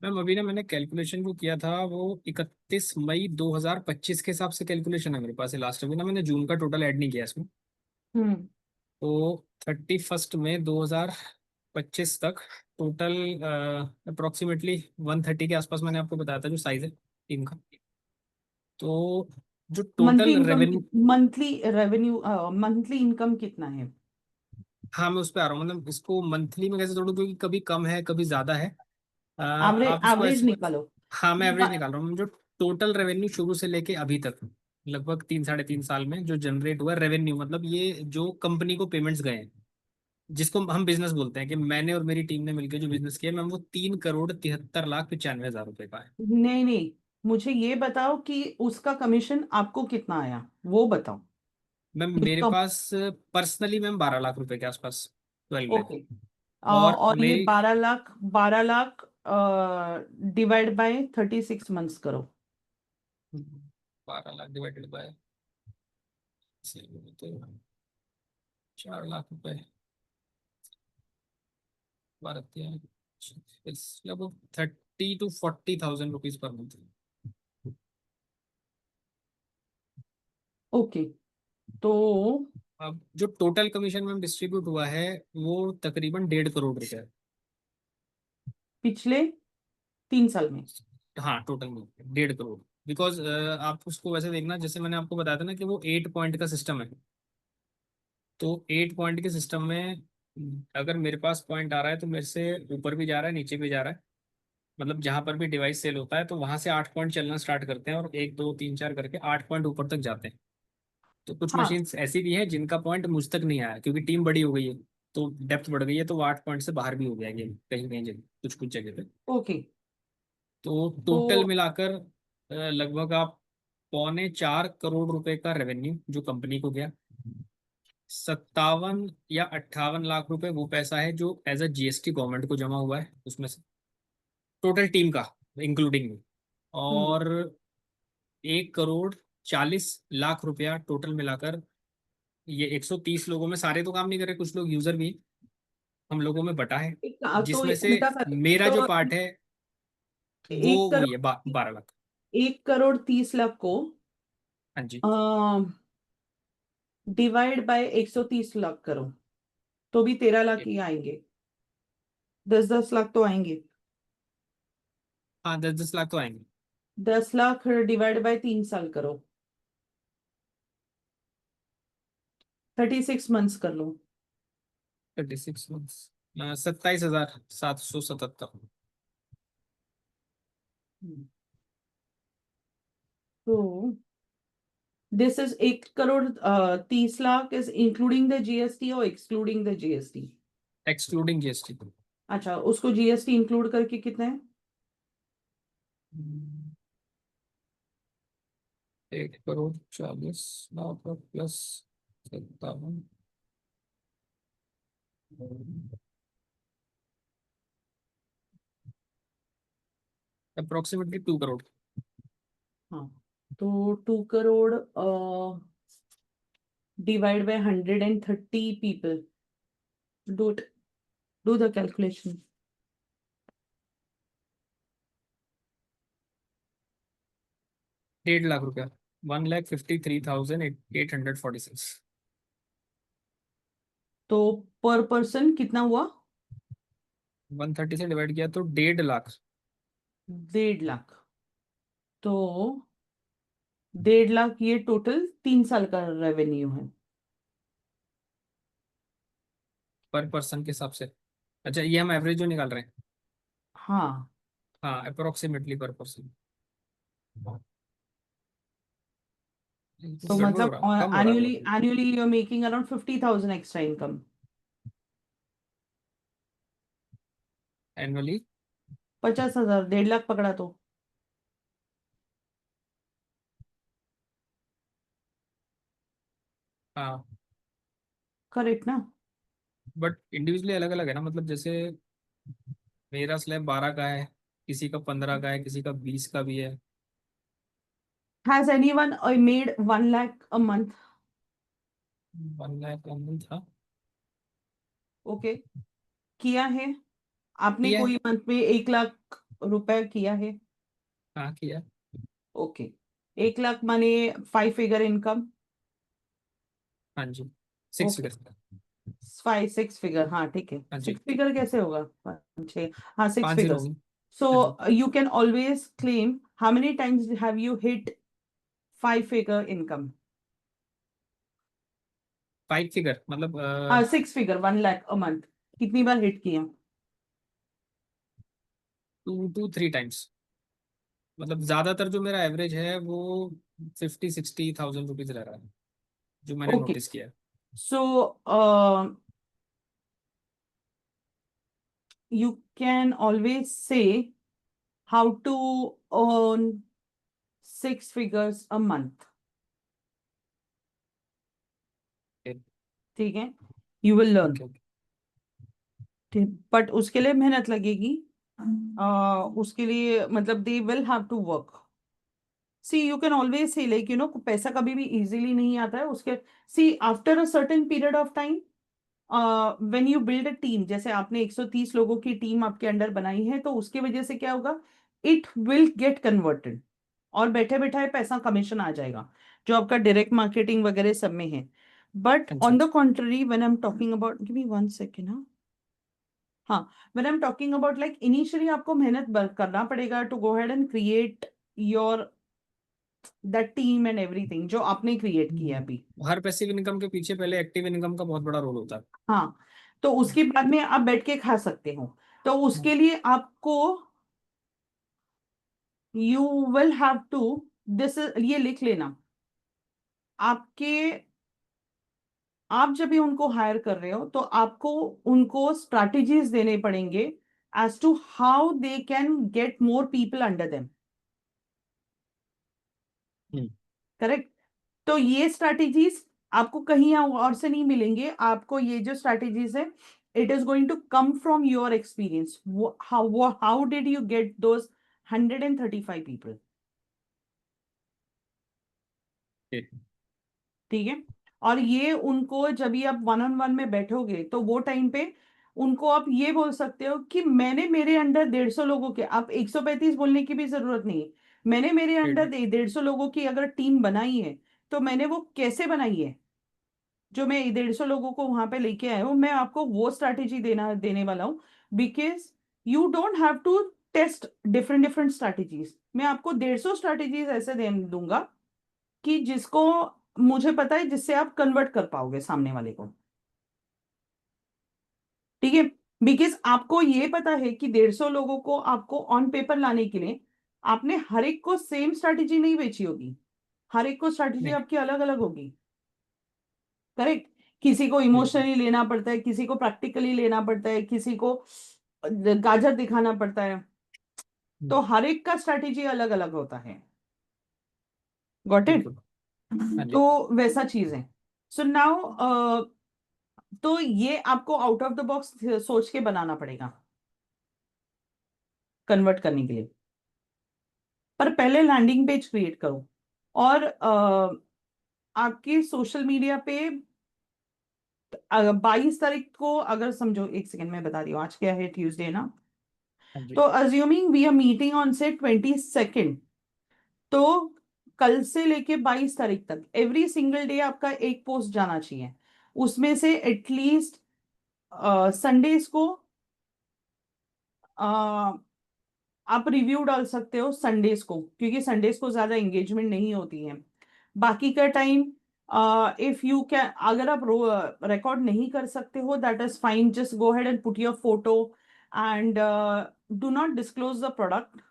मैम अभी ना मैंने कैलकुलेशन जो किया था वो 31 मई 2025 के हिसाब से कैलकुलेशन है मेरे पास। लास्ट अभी ना मैंने जून का टोटल ऐड नहीं किया इसमें। हम्म। तो 31 मई 2025 तक टोटल अप्रोक्सीमेटली 130 के आसपास मैंने आपको बताया था जो साइज है टीम का। तो जो monthly total income, revenue, monthly revenue, monthly income कितना है? हाँ मैं उस पर आ रहा हूँ। मतलब इसको मंथली में कैसे जोड़ूं, क्योंकि कभी कम है कभी ज्यादा है। एवरेज, आप इसको एवरेज ऐसे, निकालो। हाँ मैं एवरेज ब- निकाल रहा हूँ। जो टोटल रेवेन्यू शुरू से लेके अभी तक लगभग 3 साढ़े 3 साल में जो जनरेट हुआ रेवेन्यू, मतलब ये जो कंपनी को पेमेंट्स गए हैं, जिसको हम बिजनेस बोलते हैं, कि मैंने और मेरी टीम ने मिलकर जो बिजनेस किया मैम, वो 3,73,95,000 रुपए का है। नहीं नहीं, मुझे ये बताओ कि उसका कमीशन आपको कितना आया, वो बताओ। मैम जो मेरे कम, पास पर्सनली मैम 12 लाख रुपए के आसपास, 12 लाख। ओके। और और ये मेरी 12 lakh, 12 lakh divide by 36 months करो। 12 लाख डिवाइडेड बाय, तो 4 लाख रुपए, भारत के लगभग 30 to 40 thousand rupees per month. Okay, तो अब जो टोटल कमीशन में डिस्ट्रीब्यूट हुआ है वो तकरीबन 1.5 करोड़ रुपए है। पिछले 3 साल में। हाँ टोटल में 1.5 करोड़। बिकॉज आप उसको वैसे देखना, जैसे मैंने आपको बताया था ना कि वो 8 पॉइंट का सिस्टम है। तो 8 पॉइंट के सिस्टम में अगर मेरे पास पॉइंट आ रहा है तो मेरे से ऊपर भी जा रहा है नीचे भी जा रहा है। मतलब जहां पर भी डिवाइस सेल होता है तो वहां से 8 पॉइंट चलना स्टार्ट करते हैं और 1 2 3 4 करके 8 पॉइंट ऊपर तक जाते हैं। तो कुछ हाँ, मशीन्स ऐसी भी हैं जिनका पॉइंट मुझ तक नहीं आया, क्योंकि टीम बड़ी हो गई है तो डेप्थ बढ़ गई है, तो वो 8 पॉइंट से बाहर भी हो गया गेम कहीं कहीं जगह, कुछ कुछ जगह पे। ओके। तो तो टोटल मिलाकर लगभग आप 3.25 करोड़ रुपए का रेवेन्यू जो कंपनी को गया। 57 या 58 लाख रुपए वो पैसा है जो एज अ जीएसटी गवर्नमेंट को जमा हुआ है उसमें से, टोटल टीम का इंक्लूडिंग में। हम्म, और 1,40,40 लाख रुपया टोटल मिलाकर, ये 130 लोगों में, सारे तो काम नहीं कर रहे, कुछ लोग यूजर भी हैं, हम लोगों में बटा है, तो जिसमें से उल्टा कर, मेरा जो तो पार्ट है वो एक वही है करोड़ 12 लाख। 1 करोड़ 30 लाख को हाँ जी। डिवाइड बाय 130 लाख करो, तो भी 13 लाख ही आएंगे। 10-10 लाख तो आएंगे। हाँ 10-10 लाख तो आएंगे। 10 लाख डिवाइड बाय 3 साल करो, 36 मंथ्स कर लो। 36 मंथ्स, 27,777। हम्म, तो this is 1 crore 30 lakh is including the GST और excluding the GST? Excluding GST. अच्छा, उसको जीएसटी इंक्लूड करके कितना है? 1,40,40 लाख प्लस 57, अप्रोक्सीमेटली 2 करोड़। हाँ, तो 2 crore divide by 130 people, do do the calculation. 1.5 lakh रुपया, 1,53,846। तो पर पर्सन कितना हुआ? 130 से डिवाइड किया तो 1.5 लाख। 1.5 लाख। तो 1.5 लाख ये टोटल 3 साल का रेवेन्यू है। पर पर्सन के हिसाब से। अच्छा, ये हम एवरेज जो निकाल रहे हैं। हाँ। हाँ, अप्रोक्सीमेटली पर पर्सन। तो गड़बड़ हो मतलब रहा, कम हो रहा है एनुअली बहुत। Annually you are making around 50,000 extra income. Annually. 50,000, 1.5 lakh पकड़ा तो। हाँ, करेक्ट ना? बट इंडिविजुअली अलग अलग है ना, मतलब जैसे मेरा स्लैब 12 का है, किसी का 15 का है, किसी का 20 का भी है। Has anyone made 1 lakh a month? 1 lakh था। ओके, किया है? आपने किया है। कोई मंथ में 1 लाख रुपए किया है? हाँ, किया। ओके, 1 लाख माने 5 फिगर इनकम। हाँ जी, 6 ओके, फिगर। 6 फिगर, हाँ ठीक है। हाँ जी, 6 फिगर कैसे होगा? 5 6, हाँ, सिक्स 5 जीरो फिगर्स होगी। सो हाँ जी। You can always claim how many times have you hit 5 figure income? 5 figure मतलब हाँ, 6 फिगर, 1 लाख अ मंथ कितनी बार हिट किया? 2 to 3 टाइम्स। मतलब ज्यादातर जो मेरा एवरेज है वो 50-60 थाउजेंड रुपीज रह रहा है, जो मैंने ओके, नोटिस किया है। So you can always say how to earn 6 figures a month. ठीक है, you will learn. Okay okay. ठीक, बट उसके लिए मेहनत लगेगी। उसके लिए मतलब they will have to work. See you can always say like पैसा कभी भी इजीली नहीं आता है उसके। See after a certain period of time when you build a team, जैसे आपने 130 लोगों की टीम आपके अंडर बनाई है, तो उसकी वजह से क्या होगा? इट विल गेट कन्वर्टेड, और बैठे बैठाए पैसा कमीशन आ जाएगा जो आपका डायरेक्ट मार्केटिंग वगैरह सब में है। बट हाँ ऑन जी। The contrary when I am talking about, give me 1 second, हाँ, when I am talking about like initially आपको मेहनत करना पड़ेगा to go head and create your that team and everything जो आपने क्रिएट किया अभी। हर पैसिव इनकम के पीछे पहले एक्टिव इनकम का बहुत बड़ा रोल होता है। हाँ, तो उसके बाद में आप बैठ के खा सकते हो। तो हम्म। उसके लिए आपको you will have to, this ये लिख लेना। आपके, आप जब भी उनको हायर कर रहे हो तो आपको उनको स्ट्रैटेजीज देने पड़ेंगे as to how they can get more people under them. Hmm. Correct? तो ये स्ट्रैटेजीज आपको कहीं और से नहीं मिलेंगे। आपको ये जो स्ट्रैटेजीज है, it is going to come from your experience. How did you get those 135 people? ठीक। ठीक है, और ये उनको जब भी आप वन ऑन वन में बैठोगे तो वो टाइम पे उनको आप ये बोल सकते हो कि मैंने मेरे अंडर 150 लोगों के, आप 135 बोलने की भी जरूरत नहीं है। मैंने मेरे ठीक। अंडर 150 लोगों की अगर टीम बनाई है, तो मैंने वो कैसे बनाई है? जो मैं 150 लोगों को वहां पे लेके आया हूँ, मैं आपको वो स्ट्रैटेजी देने वाला हूँ। Because you don't have to test different different strategies. मैं आपको 150 स्ट्रैटेजीज ऐसे दे दूंगा कि जिसको मुझे पता है जिससे आप कन्वर्ट कर पाओगे सामने वाले को। ठीक है, बिकॉज आपको ये पता है कि 150 लोगों को आपको ऑन पेपर लाने के लिए आपने हर एक को सेम स्ट्रैटेजी नहीं बेची होगी। हर एक को स्ट्रैटेजी नहीं। आपकी अलग अलग होगी। करेक्ट? किसी को बिल्कुल। इमोशनली लेना पड़ता है, किसी को प्रैक्टिकली लेना पड़ता है, किसी को गाजर दिखाना पड़ता है। हम्म। तो हर एक का स्ट्रैटेजी अलग अलग होता है। Got it? बिल्कुल। हाँ तो जी। वैसा चीज है। सो नाउ तो ये आपको आउट ऑफ द बॉक्स सोच के बनाना पड़ेगा कन्वर्ट करने के लिए। पर पहले लैंडिंग पेज क्रिएट करो, और आपके सोशल मीडिया पे 22 तारीख को, अगर समझो, 1 सेकेंड में बता रही हूँ आज क्या है, ट्यूसडे ना। हाँ तो जी। Assuming we are meeting on say 22, तो कल से लेके 22 तारीख तक एवरी सिंगल डे आपका एक पोस्ट जाना चाहिए। उसमें से एटलीस्ट संडेज को आप रिव्यू डाल सकते हो संडेज को, क्योंकि संडेज को ज्यादा एंगेजमेंट नहीं होती है। बाकी का टाइम इफ यू कैन, अगर आप रिकॉर्ड नहीं कर सकते हो, that is fine, just go head and put your photo and do not disclose the product.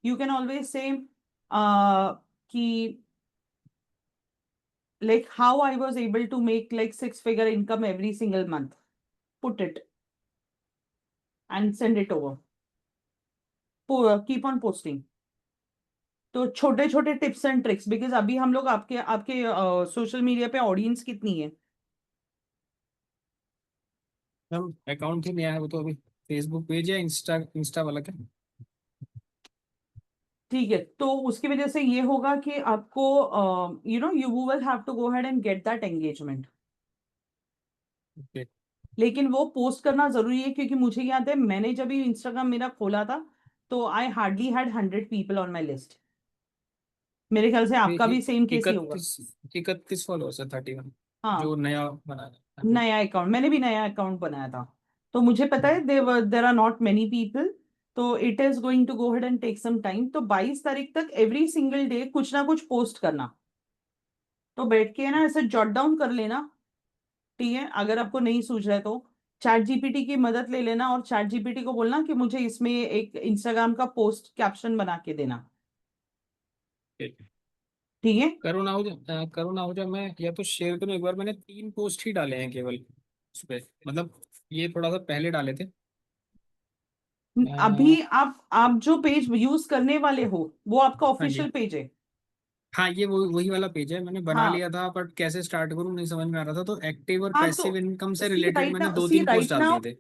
You can always say कि like how I was able to make like six-figure income every single month. Put it and send it over. Keep on posting. तो छोटे छोटे टिप्स एंड ट्रिक्स, बिकॉज अभी हम लोग आपके आपके सोशल मीडिया पे ऑडियंस कितनी है? मैम अकाउंट ही नया है वो तो अभी। फेसबुक पेज या इंस्टा इंस्टा वाला क्या? ठीक है, तो उसकी वजह से ये होगा कि आपको you will have to go head and get that engagement. Okay. लेकिन वो पोस्ट करना जरूरी है, क्योंकि मुझे याद है मैंने जब भी इंस्टाग्राम मेरा खोला था, तो I hardly had 100 people on my list. मेरे ख्याल से आपका भी सेम केस ही होगा। 31 फॉलोअर्स है, 31 हाँ, जो नया बना है। हाँ जी। नया अकाउंट, मैंने भी नया अकाउंट बनाया था, तो मुझे पता है there are not many people. तो it is going to go head and take some time. तो 22 तारीख तक एवरी सिंगल डे कुछ ना कुछ पोस्ट करना। तो बैठ के ना ऐसे जॉट डाउन कर लेना। ठीक है, अगर आपको नहीं सूझ रहा है तो चैट जीपीटी की मदद ले लेना, और चैट जीपीटी को बोलना कि मुझे इसमें एक इंस्टाग्राम का पोस्ट कैप्शन बना के देना। ठीक। ठीक है। करो ना हो जाए, मैं या तो शेयर करूँ एक बार। मैंने 3 पोस्ट ही डाले हैं केवल उस पे, मतलब ये थोड़ा सा पहले डाले थे। अभी अ, आप जो पेज यूज करने वाले हो वो आपका हाँ जी। ऑफिशियल पेज है। हाँ, ये वो वही वाला पेज है, मैंने बना हाँ लिया था, बट कैसे स्टार्ट करूँ नहीं समझ में आ रहा था। तो एक्टिव और हाँ, तो पैसिव इनकम से सी रिलेटेड राइट मैंने नाउ, दो सी तीन पोस्ट राइट डाल नाउ दिए थे।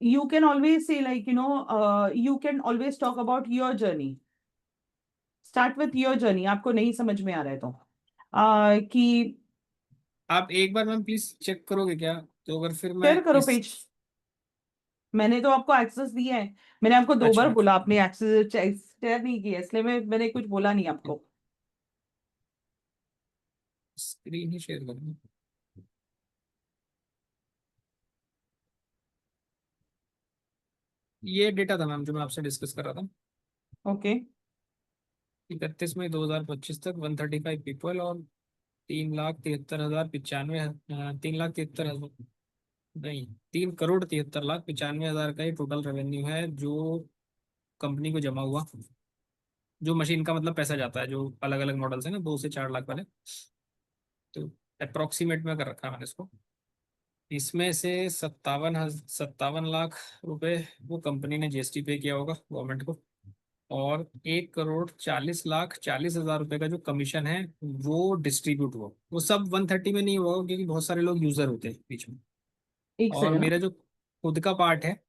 you can always say, like, you can always talk about your journey. Start with your journey, आपको नहीं समझ में आ रहा है तो कि आप एक बार मैम प्लीज चेक करोगे क्या? तो अगर फिर मैं शेयर करो इस। पेज। मैंने तो आपको एक्सेस दिया है। मैंने आपको 2 बार अच्छा, बोला, आपने एक्सेस शेयर नहीं किया, इसलिए मैंने कुछ बोला नहीं आपको। स्क्रीन ही शेयर करूँ? ये डेटा था मैम जो मैं आपसे डिस्कस कर रहा था। ओके। 31 मई 2025 तक 135 पीपल और 3,73,95, 3,73,000 नहीं, 3,73,95,000 का ही टोटल रेवेन्यू है जो कंपनी को जमा हुआ। जो मशीन का मतलब पैसा जाता है, जो अलग अलग मॉडल्स है ना, 2 से 4 लाख वाले। तो अप्रोक्सीमेट में कर रखा है मैंने इसको। इसमें से 57 लाख रुपए वो कंपनी ने जीएसटी पे किया होगा गवर्नमेंट को। और 1,40,40,40,000 रुपए का जो कमीशन है वो डिस्ट्रीब्यूट हुआ। वो सब 130 में नहीं हुआ, क्योंकि बहुत सारे लोग यूजर होते हैं बीच में। एक और सेकंड। मेरा जो खुद का पार्ट है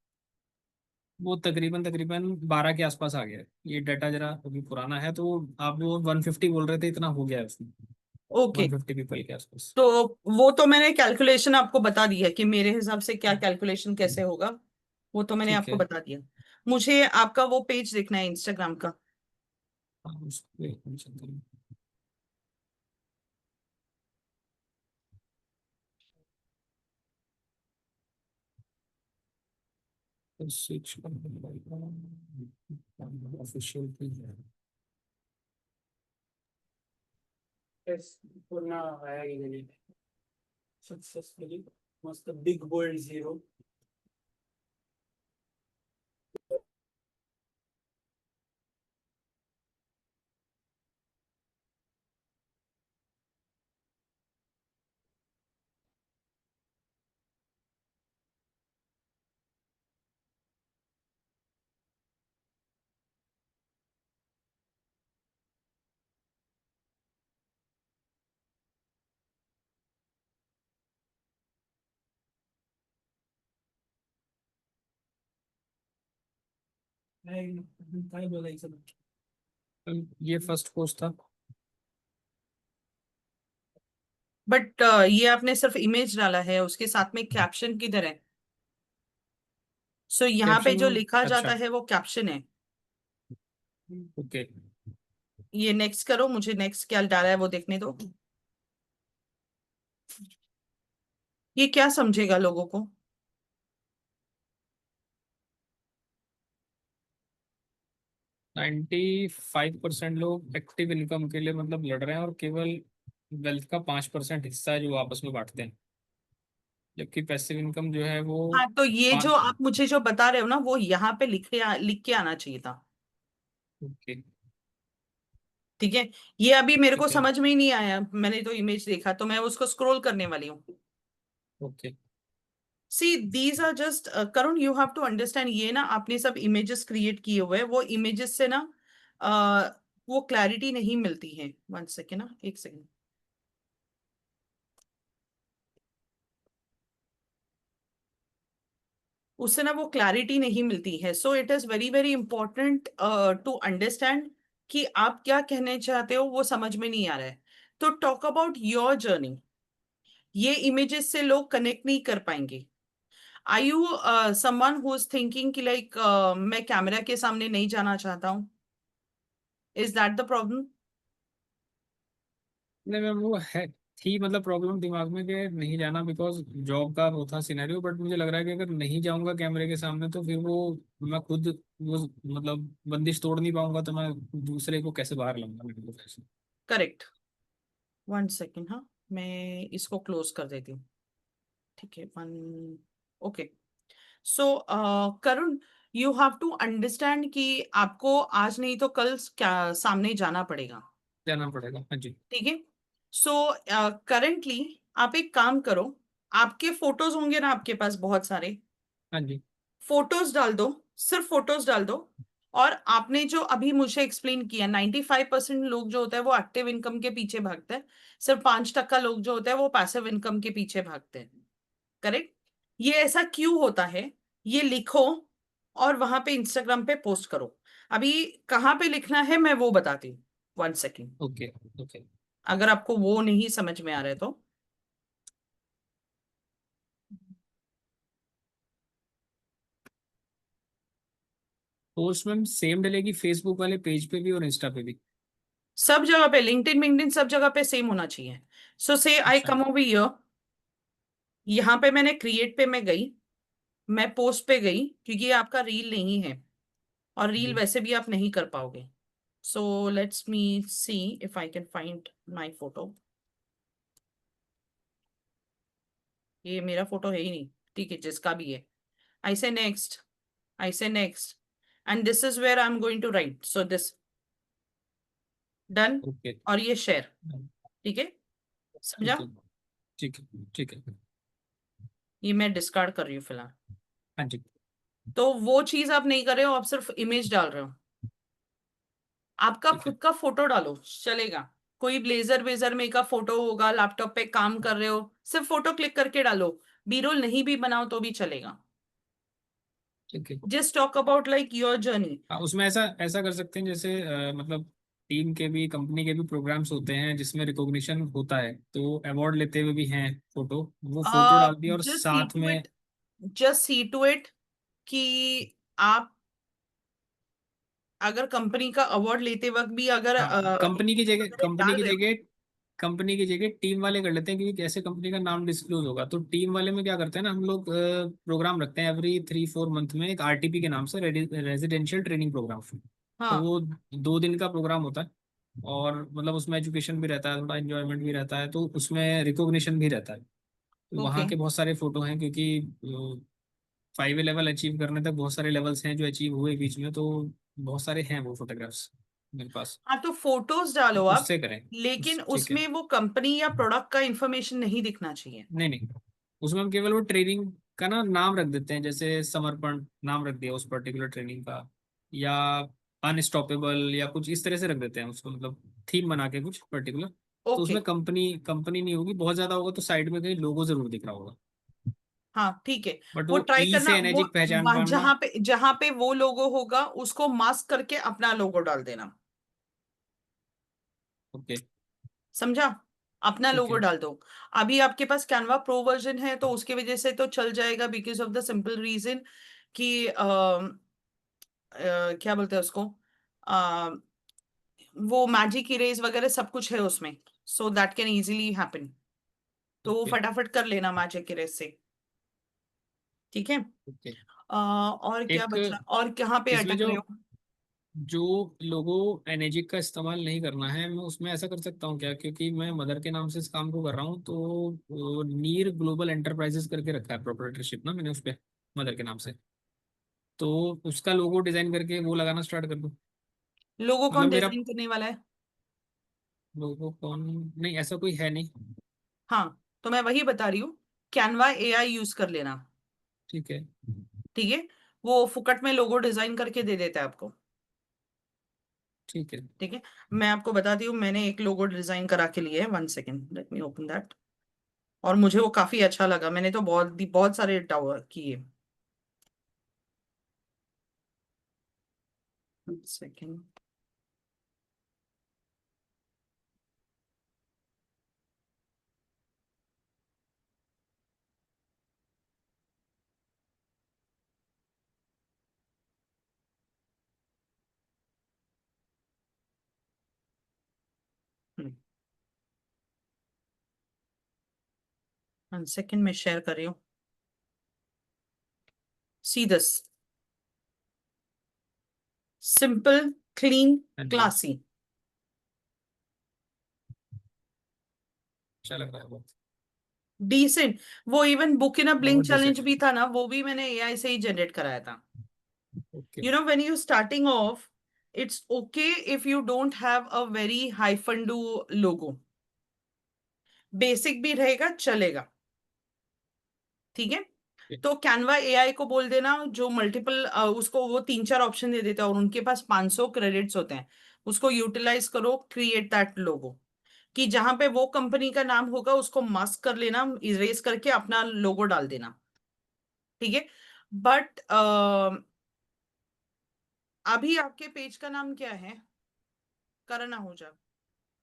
वो तकरीबन तकरीबन 12 के आसपास आ गया है। ये डाटा जरा अभी पुराना है, तो आप वो 150 बोल रहे थे, इतना हो गया है उसमें। ओके, 150 पीपल के आसपास। तो वो तो मैंने कैलकुलेशन आपको बता दी है कि मेरे हिसाब से क्या कैलकुलेशन कैसे होगा। वो तो मैंने ठीक आपको है। बता दिया। मुझे आपका वो पेज देखना है इंस्टाग्राम का। हाँ, उसको एक मिनट चलते हैं। तो स्विच ऑफिशियल पेज है। Yes, पुन्हा आया गेलेली सक्सेसफुली मस्त बिग बोल्ड झिरो. काय बोलायचं. ये फर्स्ट पोस्ट था। बट ये आपने सिर्फ इमेज डाला है, उसके साथ में कैप्शन किधर है? सो यहाँ पे कैप्शन। जो लिखा जाता अच्छा। है वो कैप्शन है। ओके। ये नेक्स्ट करो, मुझे नेक्स्ट क्या डाला है वो देखने दो। ये क्या समझेगा लोगों को? 95% लोग एक्टिव इनकम के लिए मतलब लड़ रहे हैं, और केवल वेल्थ का 5% हिस्सा है जो वो आपस में बांटते हैं, जबकि पैसिव इनकम जो है वो हाँ, तो ये जो 5। आप मुझे जो बता रहे हो ना, वो यहाँ पे लिख के आना चाहिए था। ओके। ठीक है। ये अभी मेरे को ठीक है। समझ में ही नहीं आया, मैंने तो इमेज देखा तो मैं उसको स्क्रॉल करने वाली हूँ। Okay. See these are just, Karun you have to understand, ये ना आपने सब इमेजेस क्रिएट किए हुए हैं, वो इमेजेस से ना वो क्लैरिटी नहीं मिलती है। वन सेकेंड ना, एक सेकेंड। उससे ना वो क्लैरिटी नहीं मिलती है। So it is very very important to understand कि आप क्या कहने चाहते हो, वो समझ में नहीं आ रहा है। तो टॉक अबाउट योर जर्नी। ये इमेजेस से लोग कनेक्ट नहीं कर पाएंगे। Are you someone who is thinking कि लाइक मैं कैमरा के सामने नहीं जाना चाहता हूँ? Is that the problem? नहीं मैम, वो है थी मतलब प्रॉब्लम दिमाग में कि नहीं जाना, बिकॉज जॉब का वो था सिनेरियो, बट मुझे लग रहा है कि अगर नहीं जाऊंगा कैमरे के सामने तो फिर वो मैं खुद वो मतलब बंदिश तोड़ नहीं पाऊंगा, तो मैं दूसरे को कैसे बाहर लाऊंगा मेरे प्रोफेशन। करेक्ट। वन सेकेंड, हाँ, मैं इसको क्लोज कर देती हूँ। ठीक है, one. Okay. So Karun, you have to understand कि आपको आज नहीं तो कल क्या सामने जाना पड़ेगा। जाना पड़ेगा, हाँ जी। ठीक है। सो करेंटली आप एक काम करो, आपके फोटोज होंगे ना आपके पास बहुत सारे, हाँ जी। फोटोज डाल दो, सिर्फ फोटोज डाल दो। और आपने जो अभी मुझे एक्सप्लेन किया, 95% लोग जो होता है वो एक्टिव इनकम के पीछे भागते हैं, सिर्फ 5% लोग जो होता है वो पैसिव इनकम के पीछे भागते हैं। करेक्ट। ये ऐसा क्यों होता है, ये लिखो और वहां पे इंस्टाग्राम पे पोस्ट करो। अभी कहाँ पे लिखना है मैं वो बताती हूँ। One second. ओके। ओके। अगर आपको वो नहीं समझ में आ रहा है तो। पोस्ट मैम सेम डलेगी फेसबुक वाले पेज पे भी और इंस्टा पे भी? सब जगह पे, लिंक्डइन विंक्डइन सब जगह पे सेम होना चाहिए। सो से आई अच्छा। कम ओवर हियर, यहाँ पे मैंने क्रिएट पे मैं गई, मैं पोस्ट पे गई, क्योंकि ये आपका रील नहीं है और रील जी। वैसे भी आप नहीं कर पाओगे। So let's me see if I can find my photo. ये मेरा फोटो है ही नहीं। ठीक है, जिसका भी है। आई say next, I say next, and this is where I am going to write, so this, done. Okay. और ये शेयर। ठीक है, समझा? ठीक है। ठीक है। ठीक है। ये मैं डिस्कार्ड कर रही हूँ फिलहाल। हाँ जी। तो वो चीज आप नहीं कर रहे हो, आप सिर्फ इमेज डाल रहे हो। आपका ठीक है। खुद का फोटो डालो, चलेगा। कोई ब्लेजर वेजर में का फोटो होगा, लैपटॉप पे काम कर रहे हो, सिर्फ फोटो क्लिक करके डालो। बी रोल नहीं भी बनाओ तो भी चलेगा। ठीक है। Just talk about like your journey. हाँ, उसमें ऐसा ऐसा कर सकते हैं जैसे मतलब टीम के भी कंपनी के भी प्रोग्राम्स होते हैं जिसमें रिकॉग्निशन होता है, तो अवार्ड लेते हुए भी हैं फोटो, वो फोटो डाल दिया और जस्ट सी साथ टू में। It, just see to it कि आप अगर कंपनी का अवार्ड लेते वक्त भी अगर हाँ, कंपनी की जगह वगैरह डाल रहे हो। कंपनी की जगह टीम वाले कर लेते हैं, क्योंकि कैसे कंपनी का नाम डिस्क्लोज होगा, तो टीम वाले में क्या करते हैं ना, हम लोग प्रोग्राम रखते हैं एवरी 3-4 मंथ में, एक आरटीपी के नाम से, रेजिडेंशियल ट्रेनिंग प्रोग्राम। तो हाँ। वो 2 दिन का प्रोग्राम होता है, और मतलब उसमें एजुकेशन भी रहता है, थोड़ा एंजॉयमेंट भी रहता है, तो उसमें रिकॉग्निशन भी रहता है। तो वहाँ ओके। के बहुत सारे फोटो हैं, क्योंकि 5 लेवल अचीव करने तक बहुत सारे लेवल्स हैं जो अचीव हुए बीच में, तो बहुत सारे हैं वो फोटोग्राफ्स मेरे पास। हाँ, तो फोटोज डालो आप, उससे करें। लेकिन ठीक है। उसमें वो कंपनी या प्रोडक्ट का इंफॉर्मेशन नहीं दिखना चाहिए। नहीं नहीं, उसमें हम केवल वो ट्रेनिंग का ना नाम रख देते हैं, जैसे समर्पण नाम रख दिया उस पर्टिकुलर ट्रेनिंग का, या अनस्टॉपेबल या कुछ इस तरह से रख देते हैं उसको, मतलब थीम बना के कुछ पर्टिकुलर। तो ओके। उसमें कंपनी कंपनी नहीं होगी, बहुत ज्यादा होगा तो साइड में कहीं लोगो जरूर दिख रहा होगा, हाँ ठीक है। बट वो वो ट्राई ई करना, से वो एनर्जिक पहचान पाना। जहां पे वो लोगो होगा उसको मास्क करके अपना लोगो डाल देना। ओके। समझा? अपना ठीक लोगो है। डाल दो। अभी आपके पास कैनवा प्रो वर्जन है तो उसकी वजह से तो चल जाएगा, because of the simple reason कि क्या बोलते हैं उसको, अ, वो मैजिक इरेज वगैरह सब कुछ है उसमें, so that can easily happen. तो ओके फटाफट कर लेना मैजिक इरेज से, ठीक है। ओके। और क्या एक बचा, और कहाँ पे इसमें अटक जो रहे हो? जो लोगो एनर्जिक का इस्तेमाल नहीं करना है, मैं उसमें ऐसा कर सकता हूँ क्या, क्योंकि मैं मदर के नाम से इस काम को कर रहा हूँ, तो वो नीर ग्लोबल एंटरप्राइजेस करके रखा है प्रोप्राइटरशिप ना मैंने उस पर, मदर के नाम से। तो उसका लोगो डिजाइन करके वो लगाना स्टार्ट कर दूँ? लोगो कौन मतलब मेरा डिजाइन करने वाला है? लोगो कौन, नहीं ऐसा कोई है नहीं। हाँ, तो मैं वही बता रही हूँ, कैनवा एआई यूज कर लेना, ठीक है ठीक है। वो फुकट में लोगो डिजाइन करके दे देता है आपको, ठीक है। ठीक है। मैं आपको बताती हूँ, मैंने एक लोगो डिजाइन करा के लिए है, 1 second, let me open that. और मुझे वो काफी अच्छा लगा, मैंने तो बहुत बहुत सारे टावर किए। 1 सेकेंड। हम्म, 1 सेकेंड में शेयर कर रही हूँ। सी दिस, सिंपल, क्लीन, हाँ जी, क्लासी। अच्छा लग रहा है बहुत। डिसेंट। वो even book in a blink बहुत चैलेंज डिसेंट। भी था ना, वो भी मैंने एआई से ही जनरेट कराया था। Okay. When you starting off, it's okay if you don't have a very hyphen do logo, basic भी रहेगा चलेगा, ठीक है। तो कैनवा एआई को बोल देना, जो मल्टीपल, उसको वो 3 4 ऑप्शन दे देता है और उनके पास 500 क्रेडिट्स होते हैं, उसको यूटिलाइज करो, क्रिएट दैट लोगो, कि जहां पे वो कंपनी का नाम होगा उसको मास्क कर लेना, इरेज करके अपना लोगो डाल देना, ठीक है। बट अभी आपके पेज का नाम क्या है? करना हो जाए,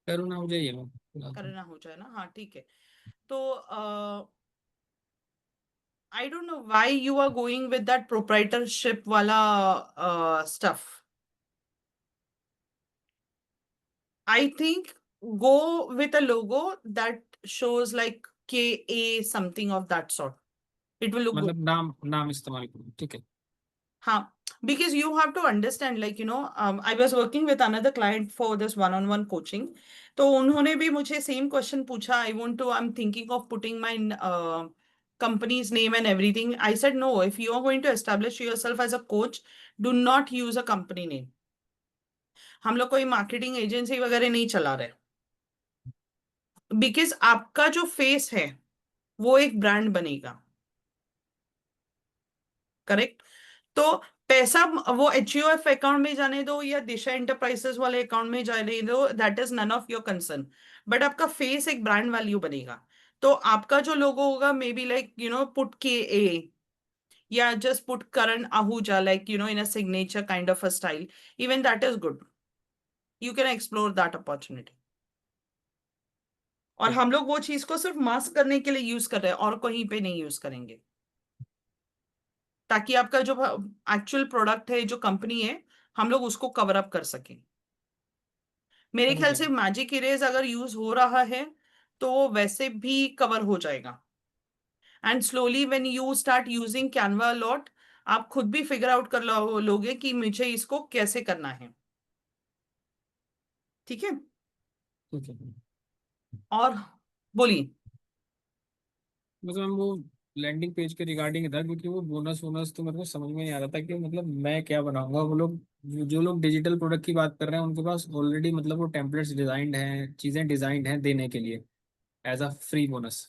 करो ना, हो जाइए मैम। करना हो जाए ना, हाँ ठीक है। तो I don't know why you are going with that proprietorship वाला stuff. I think go with a logo that shows like KA something of that sort. It will look good. मतलब नाम नाम इस्तेमाल करूँ, ठीक है। हाँ, because you have to understand, like I was working with another client for this one-on-one coaching. तो उन्होंने भी मुझे सेम क्वेश्चन पूछा, I'm thinking of putting my company's name and everything. I said no, if you are going to establish yourself as a coach, do not use a company name. हम लोग कोई मार्केटिंग एजेंसी वगैरह नहीं चला रहे, बिकॉज आपका जो फेस है वो एक ब्रांड बनेगा, करेक्ट। तो पैसा वो HUF अकाउंट में जाने दो या दिशा एंटरप्राइजेस वाले अकाउंट में जाने दो, that is none of your concern. But आपका फेस एक ब्रांड वैल्यू बनेगा। तो आपका जो लोगो होगा, maybe like put KA, या just put Karan Ahuja, like in a signature kind of a style, even that is good. You can explore that opportunity. और ठीक। हम लोग वो चीज को सिर्फ मास्क करने के लिए यूज कर रहे हैं, और कहीं पे नहीं यूज करेंगे, ताकि आपका जो एक्चुअल प्रोडक्ट है, जो कंपनी है, हम लोग उसको कवर अप कर सकें। मेरे समझ ख्याल गया। से मैजिक इरेज अगर यूज हो रहा है तो वो वैसे भी कवर हो जाएगा। And slowly when you start using Canva lot, आप खुद भी फिगर आउट कर लोगे कि मुझे इसको कैसे करना है, ठीक है। ठीक है। और बोलिए। बस मैम वो लैंडिंग पेज के रिगार्डिंग था, क्योंकि वो बोनस वोनस तो मेरे को समझ में नहीं आ रहा था कि मतलब मैं क्या बनाऊंगा। वो लोग जो लोग डिजिटल प्रोडक्ट की बात कर रहे हैं, उनके पास ऑलरेडी मतलब वो टेम्पलेट्स डिजाइंड हैं, चीज़ें डिजाइंड हैं देने के लिए एज अ फ्री बोनस।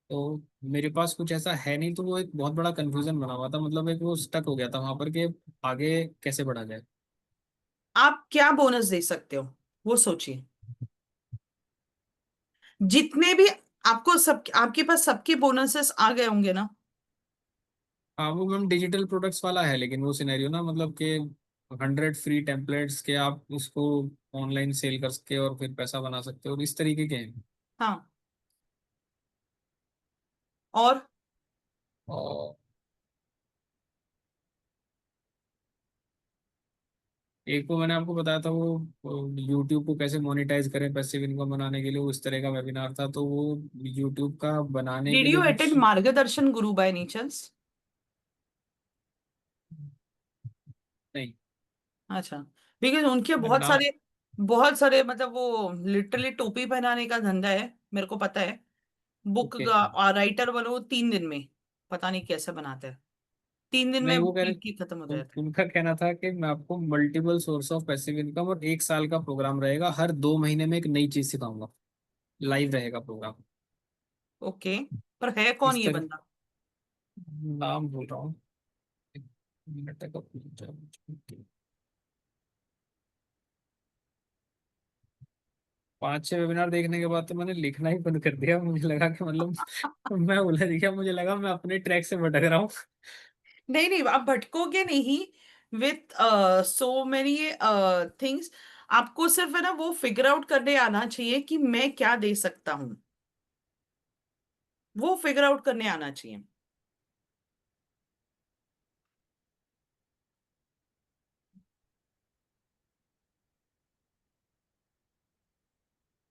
तो मेरे पास कुछ ऐसा है नहीं, तो वो एक बहुत बड़ा कंफ्यूजन बना हुआ था, मतलब एक वो स्टक हो गया था वहां पर कि आगे कैसे बढ़ा जाए। आप क्या बोनस दे सकते हो वो सोचिए, जितने भी आपको सब, आपके पास सबके बोनसेस आ गए होंगे ना। हाँ वो मैम डिजिटल प्रोडक्ट्स वाला है, लेकिन वो सिनेरियो ना मतलब कि 100 फ्री टेम्पलेट्स के आप उसको ऑनलाइन सेल कर सकते हो और फिर पैसा बना सकते हो, और इस तरीके के हैं। हाँ, और और एक को मैंने आपको बताया था वो यूट्यूब को कैसे मोनेटाइज करें पैसिव इनकम बनाने के लिए, उस तरह का वेबिनार था। तो वो यूट्यूब का बनाने के डिड लिए यू कुछ अटेंड मार्गदर्शन गुरु बाय एनी चांस? नहीं। अच्छा, बिकॉज उनके मैं नाम बहुत सारे मतलब वो लिटरली टोपी पहनाने का धंधा है, मेरे को पता है। Book okay. का राइटर बनो 3 दिन में, पता नहीं कैसे बनाते हैं, 3 दिन नहीं में वो बुक कह रहे, लिख के खत्म हो जाता है। उनका कहना था कि मैं आपको multiple source of passive income और 1 साल का प्रोग्राम रहेगा, हर 2 महीने में एक नई चीज सिखाऊंगा, लाइव रहेगा प्रोग्राम। ओके, पर है कौन इस ये तरह, बंदा? नाम बोल रहा हूँ, एक मिनट तक। 5-6 वेबिनार देखने के बाद तो मैंने लिखना ही बंद कर दिया। मुझे लगा कि मतलब मैं उलझ गया, मुझे लगा मैं अपने ट्रैक से भटक रहा हूँ। नहीं नहीं, आप भटकोगे नहीं विथ सो मेनी थिंग्स। आपको सिर्फ है ना वो फिगर आउट करने आना चाहिए कि मैं क्या दे सकता हूँ, वो फिगर आउट करने आना चाहिए।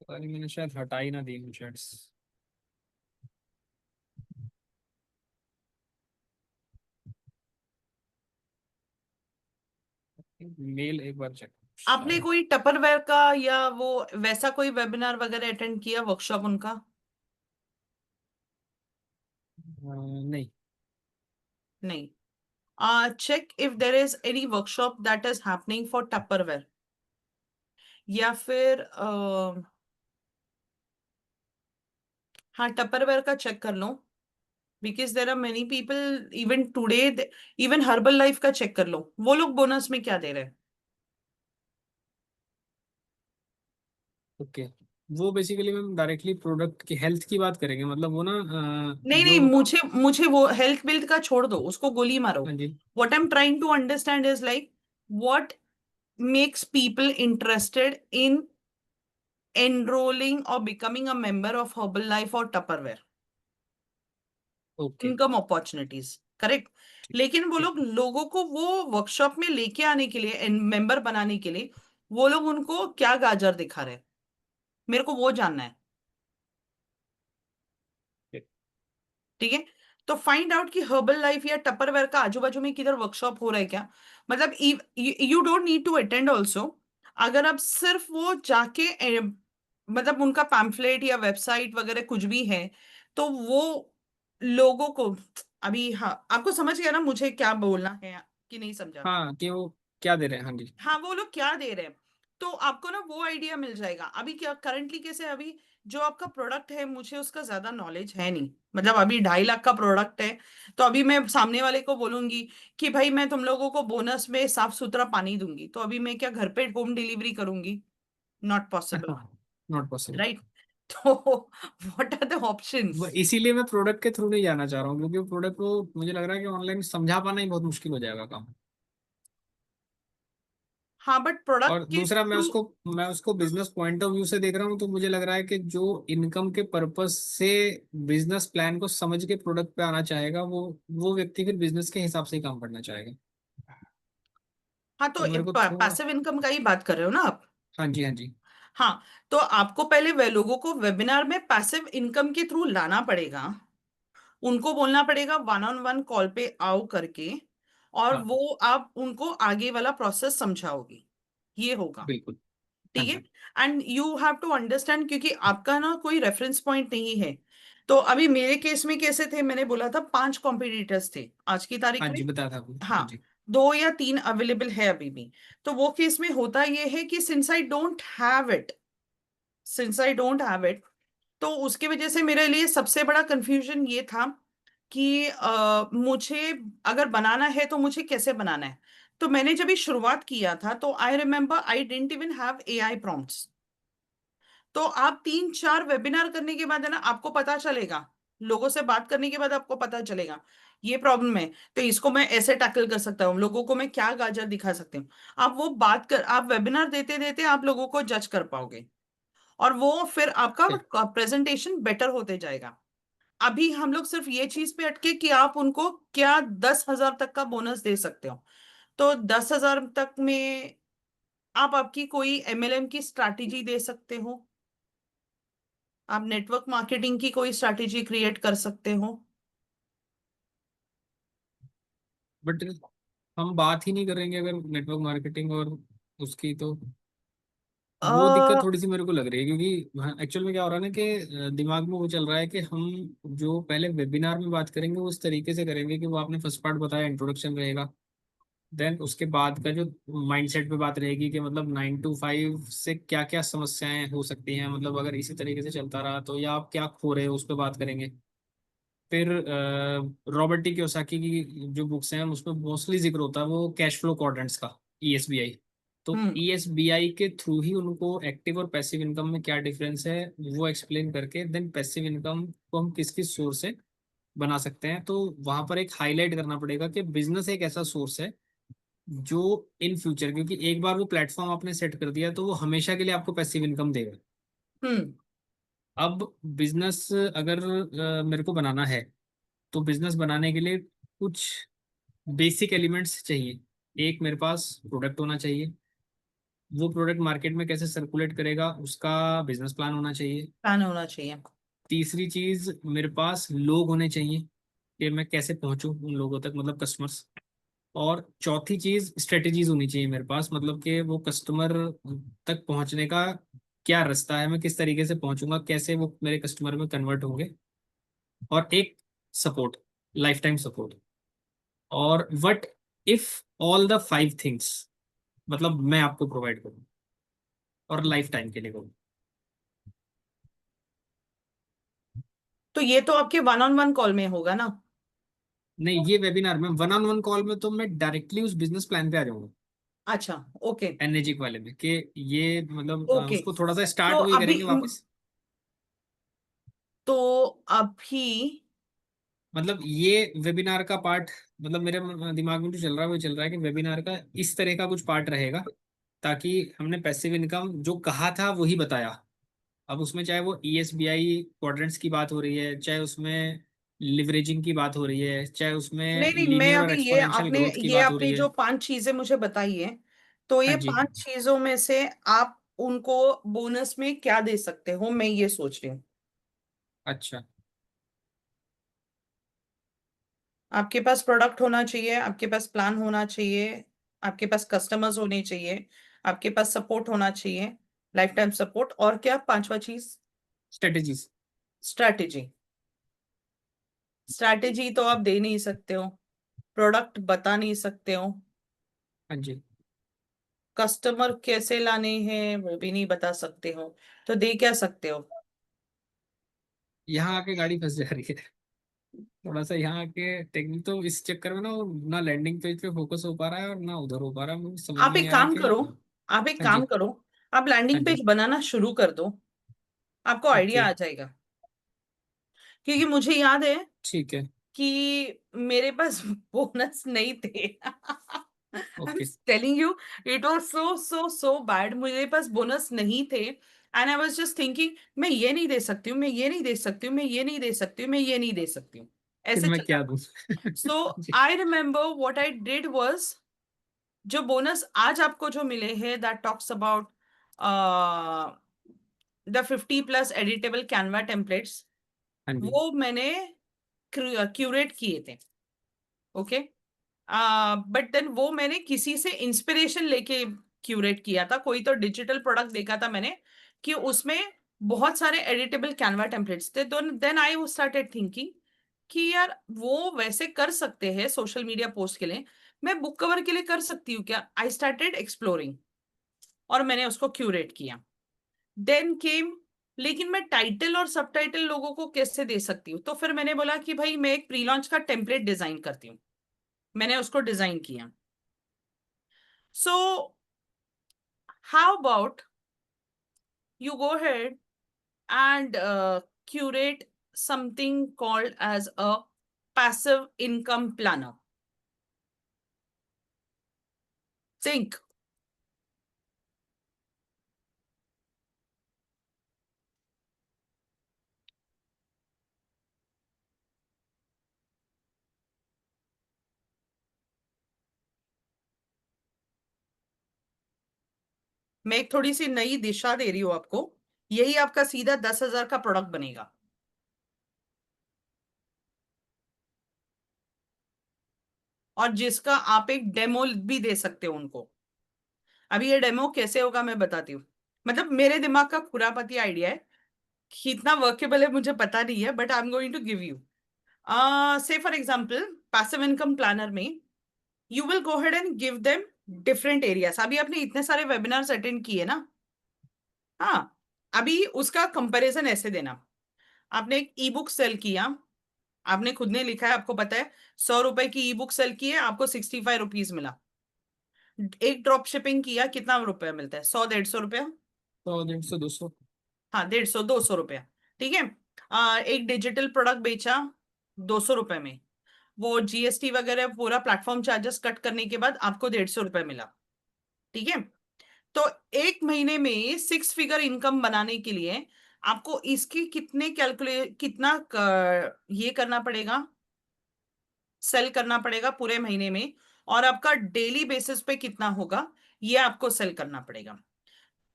पता नहीं मैंने शायद हटा ही ना दी चैट्स। मेल एक बार चेक आपने शायद। कोई टपरवेयर का या वो वैसा कोई वेबिनार वगैरह अटेंड किया, वर्कशॉप उनका? नहीं। नहीं। Check if there is any workshop that is happening for Tupperware, या फिर हाँ टपरवेयर का चेक कर लो, because there are many people even today. Even Herbalife का चेक कर लो, वो लोग बोनस में क्या दे रहे हैं। ओके। वो बेसिकली मैम डायरेक्टली प्रोडक्ट की हेल्थ की बात करेंगे, मतलब वो ना नहीं नहीं, जो। मुझे मुझे वो हेल्थ बिल्थ का छोड़ दो, उसको गोली मारो। हाँ जी। What I am trying to understand is like what makes people interested in enrolling or becoming a member of Herbalife or Tupperware? Okay. Income opportunities, correct. ठीक। लेकिन वो ठीक। लोग लोगों को वो वर्कशॉप में लेके आने के लिए, मेंबर बनाने के लिए, वो लोग उनको क्या गाजर दिखा रहे हैं, मेरे को वो जानना है। ठीक। ठीक है, तो फाइंड आउट कि हर्बल लाइफ या टपरवेयर का आजू बाजू में किधर वर्कशॉप हो रहा है क्या। मतलब you don't need to attend also. अगर आप सिर्फ वो जाके मतलब उनका पैम्फलेट या वेबसाइट वगैरह कुछ भी है, तो वो लोगों को अभी, हाँ आपको समझ गया ना मुझे क्या बोलना है कि नहीं समझा? हाँ कि वो क्या दे रहे हैं, हाँ जी। हाँ वो लोग क्या दे रहे हैं, तो आपको ना वो आइडिया मिल जाएगा। अभी क्या करंटली कैसे, अभी जो आपका प्रोडक्ट है मुझे उसका ज्यादा नॉलेज है नहीं, मतलब अभी 2.5 लाख का प्रोडक्ट है। तो अभी मैं सामने वाले को बोलूंगी कि भाई मैं तुम लोगों को बोनस में साफ सुथरा पानी दूंगी, तो अभी मैं क्या घर पे होम डिलीवरी करूंगी? Not possible, not possible. Right? तो व्हाट आर द ऑप्शंस? इसीलिए मैं प्रोडक्ट के थ्रू नहीं जाना चाह रहा हूँ, क्योंकि प्रोडक्ट को मुझे लग रहा है कि ऑनलाइन समझा पाना ही बहुत मुश्किल हो जाएगा काम। हाँ बट प्रोडक्ट और के दूसरा थ्रू, मैं उसको बिजनेस पॉइंट ऑफ व्यू से देख रहा हूँ, तो मुझे लग रहा है कि जो इनकम के पर्पस से बिजनेस प्लान को समझ के प्रोडक्ट पे आना चाहेगा, वो व्यक्ति फिर बिजनेस के हिसाब से ही काम करना चाहेगा। हाँ तो तो मेरे को थोड़ा। पैसिव इनकम का ही बात कर रहे हो ना आप? हाँ जी, हाँ जी। हाँ, तो आपको पहले वे लोगों को वेबिनार में पैसिव इनकम के थ्रू लाना पड़ेगा। उनको बोलना पड़ेगा वन ऑन वन कॉल पे आओ करके, और हाँ वो आप उनको आगे वाला प्रोसेस समझाओगे, ये होगा। बिल्कुल। हाँ ठीक जी। है, and you have to understand, क्योंकि आपका ना कोई रेफरेंस पॉइंट नहीं है। तो अभी मेरे केस में कैसे थे, मैंने बोला था 5 कॉम्पिटिटर्स थे आज की तारीख हाँ में। जी, बताया था आपने, हाँ, हाँ जी। 2 या 3 अवेलेबल है अभी भी। तो वो केस में होता ये है कि since I don't have it, तो उसकी वजह से मेरे लिए सबसे बड़ा कंफ्यूजन ये था कि मुझे अगर बनाना है तो मुझे कैसे बनाना है। तो मैंने जब ये शुरुआत किया था तो I remember I didn't even have AI prompts. तो आप 3-4 वेबिनार करने के बाद है ना आपको पता चलेगा, लोगों से बात करने के बाद आपको पता चलेगा ये प्रॉब्लम है, तो इसको मैं ऐसे टैकल कर सकता हूँ, लोगों को मैं क्या गाजर दिखा सकती हूँ। आप वेबिनार देते देते आप लोगों को जज कर पाओगे, और वो फिर ठीक। आपका प्रेजेंटेशन बेटर होते जाएगा। अभी हम लोग सिर्फ ये चीज पे अटके कि आप उनको क्या 10,000 तक का बोनस दे सकते हो। तो 10,000 तक में आप आपकी कोई एमएलएम की स्ट्रैटेजी दे सकते हो, आप नेटवर्क मार्केटिंग की कोई स्ट्रैटेजी क्रिएट कर सकते हो। बट हम बात ही नहीं करेंगे अगर नेटवर्क मार्केटिंग और उसकी, तो वो दिक्कत अ थोड़ी सी मेरे को लग रही है, क्योंकि एक्चुअल में क्या हो रहा है ना कि दिमाग में वो चल रहा है कि हम जो पहले वेबिनार में बात करेंगे वो उस तरीके से करेंगे कि वो आपने फर्स्ट पार्ट बताया, इंट्रोडक्शन रहेगा। देन उसके बाद का जो माइंडसेट पे बात रहेगी कि मतलब 9 to 5 से क्या क्या समस्याएं हो सकती हैं, मतलब अगर इसी तरीके से चलता रहा तो, या आप क्या खो रहे हो उस पर बात करेंगे। फिर रॉबर्ट टी कियोसाकी की जो बुक्स हैं उसमें मोस्टली जिक्र होता है वो कैश फ्लो क्वाड्रेंट्स का, ईएसबीआई। तो हम्म ईएसबीआई के थ्रू ही उनको एक्टिव और पैसिव इनकम में क्या डिफरेंस है वो एक्सप्लेन करके देन पैसिव इनकम को हम किस किस सोर्स से बना सकते हैं। तो वहां पर एक हाईलाइट करना पड़ेगा कि बिजनेस एक ऐसा सोर्स है जो इन फ्यूचर, क्योंकि एक बार वो प्लेटफॉर्म आपने सेट कर दिया तो वो हमेशा के लिए आपको पैसिव इनकम देगा। हम्म अब बिजनेस अगर मेरे को बनाना है तो बिजनेस बनाने के लिए कुछ बेसिक एलिमेंट्स चाहिए। एक, मेरे पास प्रोडक्ट होना चाहिए, वो प्रोडक्ट मार्केट में कैसे सर्कुलेट करेगा उसका बिजनेस प्लान होना चाहिए। प्लान होना चाहिए। तीसरी चीज, मेरे पास लोग होने चाहिए कि मैं कैसे पहुंचूं उन लोगों तक, मतलब कस्टमर्स। और चौथी चीज, स्ट्रेटजीज होनी चाहिए मेरे पास, मतलब कि वो कस्टमर तक पहुंचने का क्या रास्ता है, मैं किस तरीके से पहुंचूंगा, कैसे वो मेरे कस्टमर में कन्वर्ट होंगे। और एक, सपोर्ट, लाइफ टाइम सपोर्ट। और what if all the 5 things, मतलब मैं आपको प्रोवाइड करूँ और लाइफ टाइम के लिए करूँ। तो ये तो आपके वन ऑन वन कॉल में होगा ना। नहीं, ये वेबिनार में, वन ऑन वन कॉल में तो मैं डायरेक्टली उस बिजनेस प्लान पे आ जाऊंगा, अच्छा। ओके। एनर्जिक वाले में, कि ये मतलब ओके। उसको थोड़ा सा तो स्टार्ट वही अभी करेंगे वापस। तो अभी मतलब ये वेबिनार का पार्ट, मतलब मेरे दिमाग में जो चल रहा है वो चल रहा है कि वेबिनार का इस तरह का कुछ पार्ट रहेगा, ताकि हमने पैसिव इनकम जो कहा था वही बताया। अब उसमें चाहे वो ईएसबीआई क्वाड्रेंट्स की बात हो रही है, चाहे उसमें लिवरेजिंग की बात हो रही है, चाहे उसमें नहीं नहीं, मैं लीनियर और अभी ये एक्सपोनेंशियल आपने ग्रोथ की ये बात हो रही आपने है। जो 5 चीजें मुझे बताई है, तो हाँ ये जी। 5 चीजों में से आप उनको बोनस में क्या दे सकते हो, मैं ये सोच रही हूँ। अच्छा। आपके पास प्रोडक्ट होना चाहिए, आपके पास प्लान होना चाहिए, आपके पास कस्टमर्स होने चाहिए, आपके पास सपोर्ट होना चाहिए, लाइफ टाइम सपोर्ट, और क्या पांचवा चीज? स्ट्रेटेजीज। स्ट्रैटेजी। स्ट्रैटेजी तो आप दे नहीं सकते हो, प्रोडक्ट बता नहीं सकते हो, हाँ जी। कस्टमर कैसे लाने हैं वो भी नहीं बता सकते हो, तो दे क्या सकते हो? यहाँ आके गाड़ी फंस जा रही है थोड़ा सा यहाँ आके टेक्निक, तो इस चक्कर में ना वो ना लैंडिंग पेज पे फोकस हो पा रहा है और ना उधर हो पा रहा है, मुझे समझ आप में नहीं एक आ रहा काम कि। करो, आप एक हाँ काम जी। करो, आप हाँ लैंडिंग जी। पेज बनाना शुरू कर दो, आपको ओके। आइडिया आ जाएगा। क्योंकि मुझे याद है ठीक है। कि मेरे पास बोनस नहीं थे। I am okay. Telling you, it was so so so bad, मुझे पास बोनस नहीं थे, and I was just thinking मैं ये नहीं दे सकती हूँ, मैं ये नहीं दे सकती हूँ, मैं ये नहीं दे सकती हूँ, मैं ये नहीं दे सकती हूँ, फिर ऐसे मैं चल क्या रहा। दूँ सो जी। I remember what I did was, जो बोनस आज आपको जो मिले हैं, that talks about the 50+ editable Canva templates, हाँ जी। वो मैंने क्यूरेट किए थे। ओके। बट देन वो मैंने किसी से इंस्पिरेशन लेके क्यूरेट किया था, कोई तो डिजिटल प्रोडक्ट देखा था मैंने कि उसमें बहुत सारे एडिटेबल कैनवा टेम्पलेट्स थे, तो देन आई स्टार्टेड थिंकिंग कि यार वो वैसे कर सकते हैं सोशल मीडिया पोस्ट के लिए, मैं बुक कवर के लिए कर सकती हूँ क्या? आई स्टार्टेड एक्सप्लोरिंग, और मैंने उसको क्यूरेट किया। देन केम, लेकिन मैं टाइटल और सबटाइटल लोगों को कैसे दे सकती हूँ? तो फिर मैंने बोला कि भाई मैं एक प्री लॉन्च का टेम्पलेट डिजाइन करती हूँ, मैंने उसको डिजाइन किया। सो how about you go ahead and curate something called as a passive income planner. Think. मैं एक थोड़ी सी नई दिशा दे रही हूँ आपको। यही आपका सीधा 10,000 का प्रोडक्ट बनेगा। और जिसका आप एक डेमो भी दे सकते हो उनको। अभी ये डेमो कैसे होगा मैं बताती हूँ। मतलब मेरे दिमाग का खुरापाती आइडिया है, कितना वर्केबल है मुझे पता नहीं है, but I am going to give you. Say for example, passive income planner में you will go head and give them different areas. अभी आपने इतने सारे वेबिनार्स अटेंड किए ना, हाँ, अभी उसका कंपैरिजन ऐसे देना। आपने एक ई बुक सेल किया, आपने खुद ने लिखा है, आपको पता है 100 रुपए की ई बुक सेल की है, आपको 65 रुपीज मिला। एक ड्रॉप शिपिंग किया, कितना रुपया मिलता है? 100 150 रुपया। 100 150 200। हाँ, 150 200 रुपया। ठीक है। एक डिजिटल प्रोडक्ट बेचा 200 रुपए में, वो जीएसटी वगैरह पूरा प्लेटफॉर्म चार्जेस कट करने के बाद आपको 150 रुपए मिला। ठीक है। तो एक महीने में 6 फिगर इनकम बनाने के लिए आपको इसकी ये करना पड़ेगा, सेल करना पड़ेगा पूरे महीने में, और आपका डेली बेसिस पे कितना होगा ये आपको सेल करना पड़ेगा।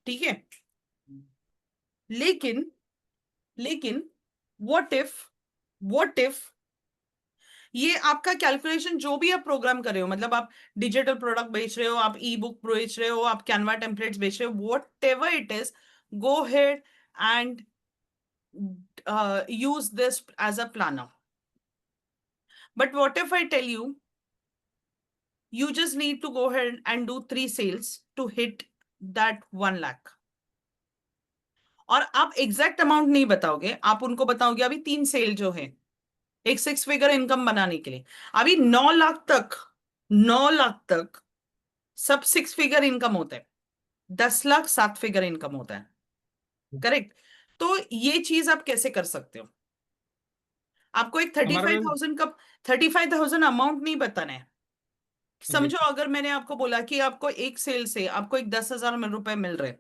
ठीक है। लेकिन लेकिन व्हाट इफ ये आपका कैलकुलेशन जो भी आप प्रोग्राम कर रहे हो, मतलब आप डिजिटल प्रोडक्ट बेच रहे हो, आप ई बुक बेच रहे हो, आप कैनवा टेम्पलेट्स बेच रहे हो, what ever it is, go head and use this as a planner. But what if I tell you, you just need to go ahead and do 3 sales to hit that 1 lakh? और आप एग्जैक्ट अमाउंट नहीं बताओगे, आप उनको बताओगे अभी 3 सेल जो है एक 6 फिगर इनकम बनाने के लिए, अभी 9 लाख तक, 9 लाख तक सब 6 फिगर इनकम होता है। 10 लाख 7 फिगर इनकम होता है। करेक्ट। तो ये चीज आप कैसे कर सकते हो? आपको एक थर्टी हमारा फाइव मैम, थाउजेंड का 35,000 अमाउंट नहीं बताना है। जी समझो अगर मैंने आपको बोला कि आपको एक सेल से आपको एक 10,000 रुपए मिल रहे,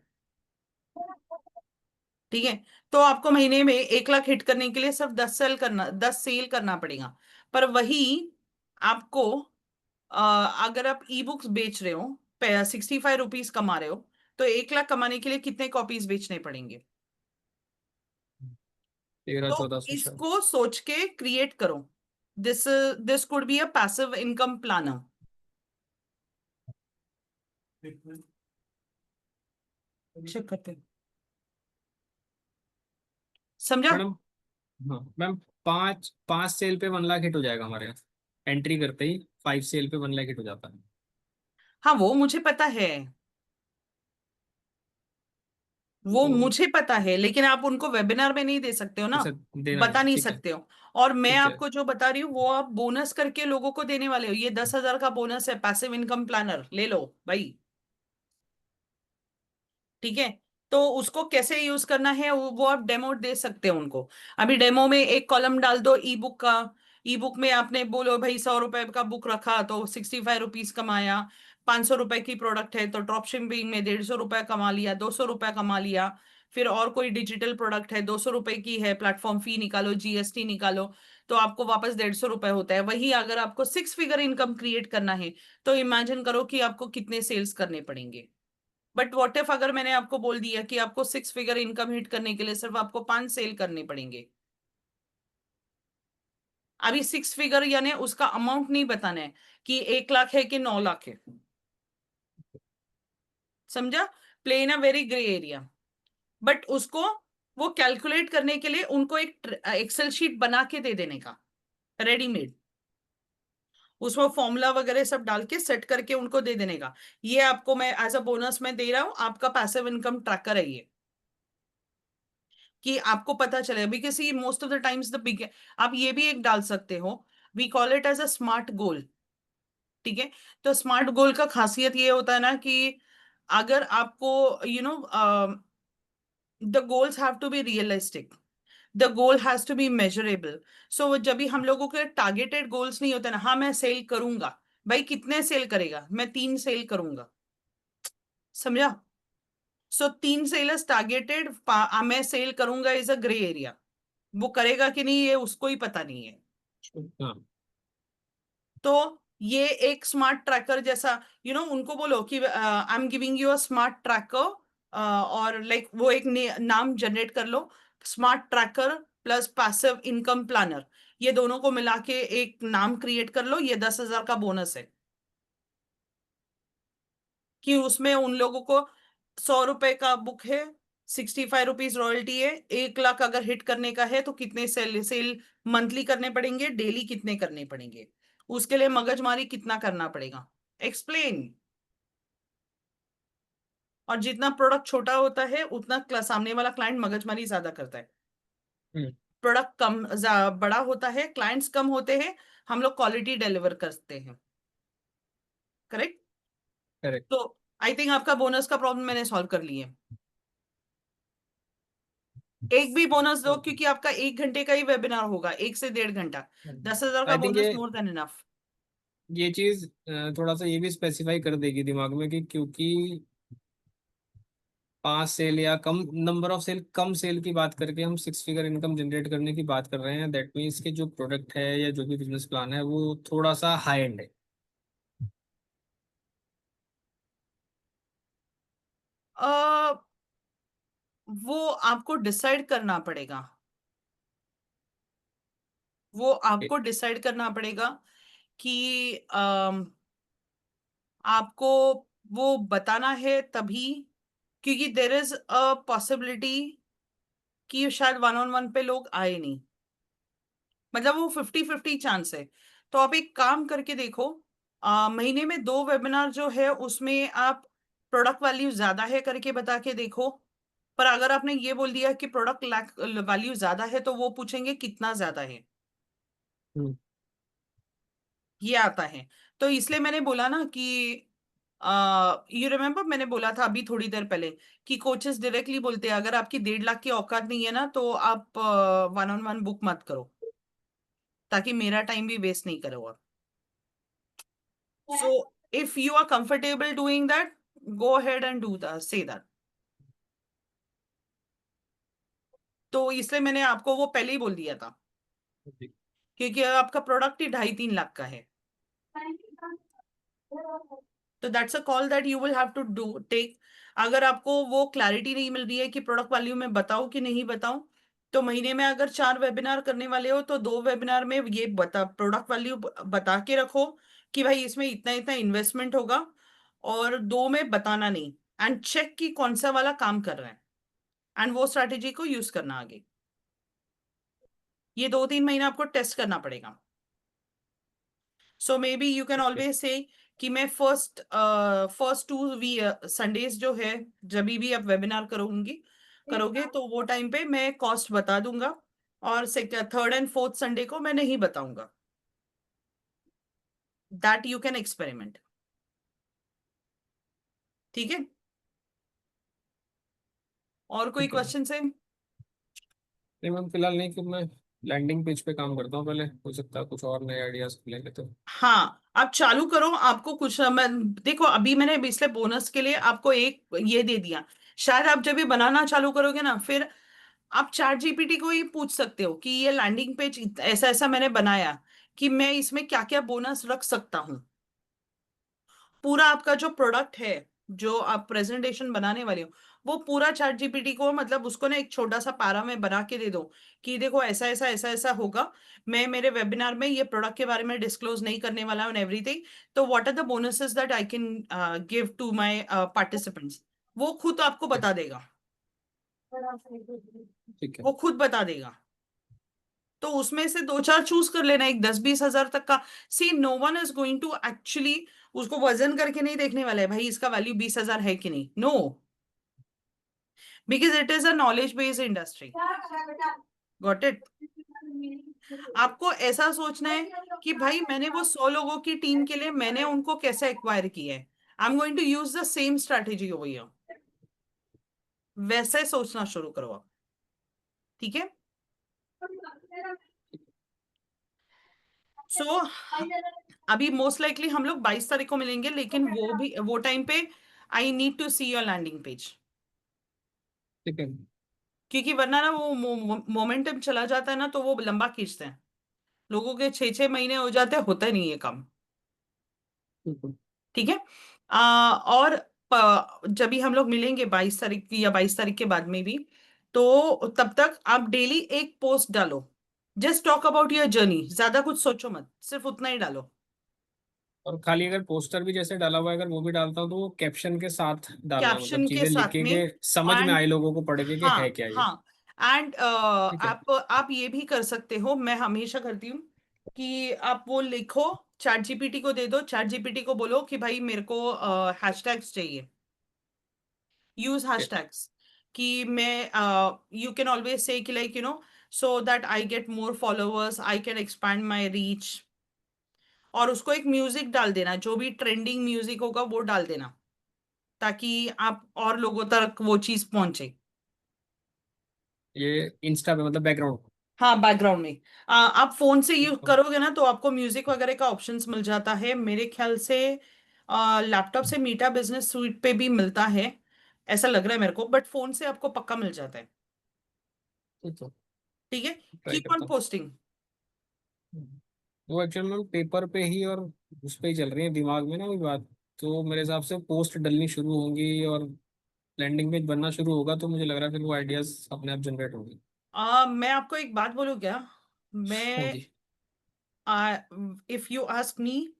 ठीक है, तो आपको महीने में 1 लाख हिट करने के लिए सिर्फ 10 सेल करना पड़ेगा। पर वही आपको अगर आप ई बुक्स बेच रहे हो, 65 रुपीज कमा रहे हो, तो 1 लाख कमाने के लिए कितने कॉपीज बेचने पड़ेंगे? 13 तो 1400 शायद। इसको सोच के क्रिएट करो। This this could be a passive income planner. Check करते हैं। समझा? मैडम, हाँ मैम, 5 5 सेल पे 1 लाख हिट हो जाएगा हमारे यहाँ। एंट्री करते ही 5 सेल पे 1 लाख हिट हो जाता है। हाँ, वो मुझे पता है, वो तो मुझे पता है, लेकिन आप उनको वेबिनार में नहीं दे सकते हो ना, अच्छा, देना नहीं, बता नहीं ठीक है। सकते हो। और मैं ठीक है। आपको जो बता रही हूँ वो आप बोनस करके लोगों को देने वाले हो। ये 10,000 का बोनस है, पैसिव इनकम प्लानर ले लो भाई। ठीक है। तो उसको कैसे यूज करना है वो आप डेमो दे सकते हो उनको। अभी डेमो में एक कॉलम डाल दो ई बुक का। ई बुक में आपने बोलो भाई 100 रुपए का बुक रखा तो 65 रुपीज कमाया। 500 रुपए की प्रोडक्ट है तो ड्रॉप शिपिंग में 150 रुपया कमा लिया, 200 रुपया कमा लिया। फिर और कोई डिजिटल प्रोडक्ट है 200 रुपए की है, प्लेटफॉर्म फी निकालो, जीएसटी निकालो, तो आपको वापस 150 रुपए होता है। वही अगर आपको 6 फिगर इनकम क्रिएट करना है तो इमेजिन करो कि आपको कितने सेल्स करने पड़ेंगे। बट व्हाट इफ अगर मैंने आपको बोल दिया कि आपको 6 फिगर इनकम हिट करने के लिए सिर्फ आपको 5 सेल करने पड़ेंगे। अभी 6 फिगर यानी उसका अमाउंट नहीं बताना है कि 1 लाख है कि 9 लाख है। समझा? Play in a very grey area. But उसको वो कैलकुलेट करने के लिए उनको एक एक्सेल शीट बना के दे देने का, रेडीमेड, उसमें फॉर्मूला वगैरह सब डाल के सेट करके उनको दे देने का। ये आपको मैं एज अ बोनस में दे रहा हूँ, आपका पैसिव इनकम ट्रैकर है ये, कि आपको पता चले। Because see most of the times the big, आप ये भी एक डाल सकते हो, we call it as a smart goal. ठीक है। तो स्मार्ट गोल का खासियत ये होता है ना कि अगर आपको the goals have to be realistic, the goal has to be measurable. So जब भी हम लोगों के टारगेटेड गोल्स नहीं होते ना, हाँ मैं सेल करूंगा, भाई कितने सेल करेगा? मैं 3 सेल करूंगा। समझा? सो 3 सेलर्स टारगेटेड, मैं सेल करूंगा इज अ ग्रे एरिया। वो करेगा कि नहीं ये उसको ही पता नहीं है। हाँ। तो ये एक स्मार्ट ट्रैकर जैसा, उनको बोलो कि I am giving you a smart tracker, और लाइक वो एक नाम जनरेट कर लो, smart tracker plus passive income planner, ये दोनों को मिला के एक नाम क्रिएट कर लो, ये 10,000 का बोनस है। कि उसमें उन लोगों को 100 रुपए का बुक है, 65 रुपीज रॉयल्टी है, 1 लाख अगर हिट करने का है तो कितने सेल सेल मंथली करने पड़ेंगे, डेली कितने करने पड़ेंगे, उसके लिए मगजमारी कितना करना पड़ेगा, एक्सप्लेन। और जितना प्रोडक्ट छोटा होता है उतना सामने वाला क्लाइंट मगजमारी ज्यादा करता है। हम्म। प्रोडक्ट कम बड़ा होता है, क्लाइंट्स कम होते हैं, हम लोग क्वालिटी डिलीवर करते हैं। करेक्ट। करेक्ट। तो आई थिंक आपका बोनस का प्रॉब्लम मैंने सॉल्व कर लिया है। एक भी बोनस दो, क्योंकि आपका 1 घंटे का ही वेबिनार होगा, 1 से 1.5 घंटा, 10,000 का I think bonus more than enough. ये चीज थोड़ा सा ये भी स्पेसिफाई कर देगी दिमाग में कि क्योंकि 5 सेल या कम नंबर ऑफ सेल, कम सेल की बात करके हम 6 फिगर इनकम जनरेट करने की बात कर रहे हैं, दैट मीन्स के जो प्रोडक्ट है या जो भी बिजनेस प्लान है वो थोड़ा सा हाई एंड है। अ वो आपको डिसाइड करना पड़ेगा, वो आपको डिसाइड करना पड़ेगा कि आपको वो बताना है तभी, क्योंकि देर इज अ पॉसिबिलिटी कि शायद 1-on-1 पे लोग आए नहीं, मतलब वो 50-50 चांस है। तो आप एक काम करके देखो, महीने में 2 वेबिनार जो है उसमें आप प्रोडक्ट वैल्यू ज्यादा है करके बता के देखो। पर अगर आपने ये बोल दिया कि प्रोडक्ट वैल्यू ज्यादा है, तो वो पूछेंगे कितना ज्यादा है, हम्म। ये आता है। तो इसलिए मैंने बोला ना कि यू रिमेम्बर मैंने बोला था अभी थोड़ी देर पहले कि कोचेस डायरेक्टली बोलते हैं अगर आपकी 1.5 लाख की औकात नहीं है ना तो आप 1-on-1 बुक मत करो, ताकि मेरा टाइम भी वेस्ट नहीं करो आप। So if you are comfortable doing that, go ahead and do that, say that. तो इसलिए मैंने आपको वो पहले ही बोल दिया था, जी। क्योंकि आपका प्रोडक्ट ही 2.5-3 लाख का है। तो that's a call that you will have to do take. अगर आपको वो क्लैरिटी नहीं मिल रही है कि प्रोडक्ट वैल्यू में बताऊं कि नहीं बताऊं, तो महीने में अगर 4 वेबिनार करने वाले हो तो 2 वेबिनार में ये बता, प्रोडक्ट वैल्यू बता के रखो कि भाई इसमें इतना इतना इन्वेस्टमेंट होगा, और 2 में बताना नहीं, एंड चेक कि कौन सा वाला काम कर रहा है, एंड वो स्ट्रैटेजी को यूज करना आगे। ये 2-3 महीना आपको टेस्ट करना पड़ेगा। So maybe you can okay. Always say कि मैं फर्स्ट 2 संडेज जो है, जब भी आप वेबिनार करोगे तो वो टाइम पे मैं कॉस्ट बता दूंगा, और थर्ड एंड फोर्थ संडे को मैं नहीं बताऊंगा। That you can experiment. ठीक है। और कोई ठीक है। क्वेश्चन है? नहीं मैम, फिलहाल नहीं, कि मैं लैंडिंग पेज पे काम करता हूँ पहले, हो सकता है कुछ और नए आइडियाज मिलेंगे तो। हाँ, आप चालू करो। आपको कुछ मैं देखो, अभी मैंने इसलिए बोनस के लिए आपको एक ये दे दिया। शायद आप जब ये बनाना चालू करोगे ना, फिर आप चैट जीपीटी को ही पूछ सकते हो कि ये लैंडिंग पेज ऐसा ऐसा मैंने बनाया, कि मैं इसमें क्या क्या बोनस रख सकता हूँ। पूरा आपका जो प्रोडक्ट है, जो आप प्रेजेंटेशन बनाने वाले हो, वो पूरा चैट जीपीटी को, मतलब उसको ना एक छोटा सा पैरा में बना के दे दो कि देखो ऐसा ऐसा ऐसा ऐसा होगा, मैं मेरे वेबिनार में ये प्रोडक्ट के बारे में डिस्क्लोज नहीं करने वाला हूँ एवरीथिंग, तो what are the bonuses that I can give to my participants, वो खुद आपको बता देगा। ठीक है। वो खुद बता देगा। तो उसमें से 2-4 चूज कर लेना, एक 10-20 हजार तक का। See no one is going to actually उसको वजन करके नहीं देखने वाला है भाई इसका वैल्यू 20,000 है कि नहीं, no, because it is a knowledge based industry. Got it. आपको ऐसा सोचना है कि भाई मैंने वो 100 लोगों की टीम के लिए मैंने उनको कैसे एक्वायर किया है, I am going to use the same strategy over here. वैसे सोचना शुरू करो आप। ठीक है। सो अभी मोस्ट लाइकली हम लोग 22 तारीख को मिलेंगे, लेकिन वो टाइम पे I need to see your landing page, ठीक है। क्योंकि वरना ना वो मोमेंटम चला जाता है ना, तो वो लंबा खींचते हैं। लोगों के 6-6 महीने हो जाते हैं, होता नहीं है काम। बिल्कुल। ठीक है। और जब भी हम लोग मिलेंगे 22 तारीख की या 22 तारीख के बाद में भी, तो तब तक आप डेली एक पोस्ट डालो। Just talk about your journey, ज्यादा कुछ सोचो मत, सिर्फ उतना ही डालो। और खाली अगर पोस्टर भी जैसे डाला हुआ है, अगर वो भी डालता हूँ तो वो कैप्शन के साथ डालना है, मतलब कैप्शन के चीजें लिख साथ के में। कि समझ में एंड आए लोगों को पढ़ के है हाँ क्या ये। हाँ, एंड ठीक है। आप ये भी कर सकते हो, मैं हमेशा करती हूँ कि आप वो लिखो, चैट जीपीटी को दे दो, चैट जीपीटी को बोलो कि भाई मेरे को हैशटैग्स चाहिए, यूज ठीक है। हैशटैग्स। कि मैं यू कैन ऑलवेज से कि like so that I get more followers, I can expand my reach. और उसको एक म्यूजिक डाल देना, जो भी ट्रेंडिंग म्यूजिक होगा वो डाल देना, ताकि आप और लोगों तक वो चीज पहुंचे। ये इंस्टा पे मतलब बैकग्राउंड। हाँ, बैकग्राउंड में। आप फोन से यूज करोगे ना तो आपको म्यूजिक वगैरह का ऑप्शंस मिल जाता है मेरे ख्याल से। लैपटॉप से मीटा बिजनेस सूट पे भी मिलता है, ऐसा लग रहा है मेरे को, बट फोन से आपको पक्का मिल जाता है। ठीक है, ठीक है। ट्राई कीप ऑन करता पोस्टिंग। हूँ। वो एक्चुअल में पेपर पे ही और उस पे ही चल रही है दिमाग में ना वही बात। तो मेरे हिसाब से पोस्ट डलनी शुरू होंगी और लैंडिंग पेज बनना शुरू होगा, तो मुझे लग रहा है फिर वो आइडियाज अपने आप जनरेट होंगी। मैं आपको एक बात बोलूँ क्या? हाँ मैं, जी। इफ यू आस्क मी,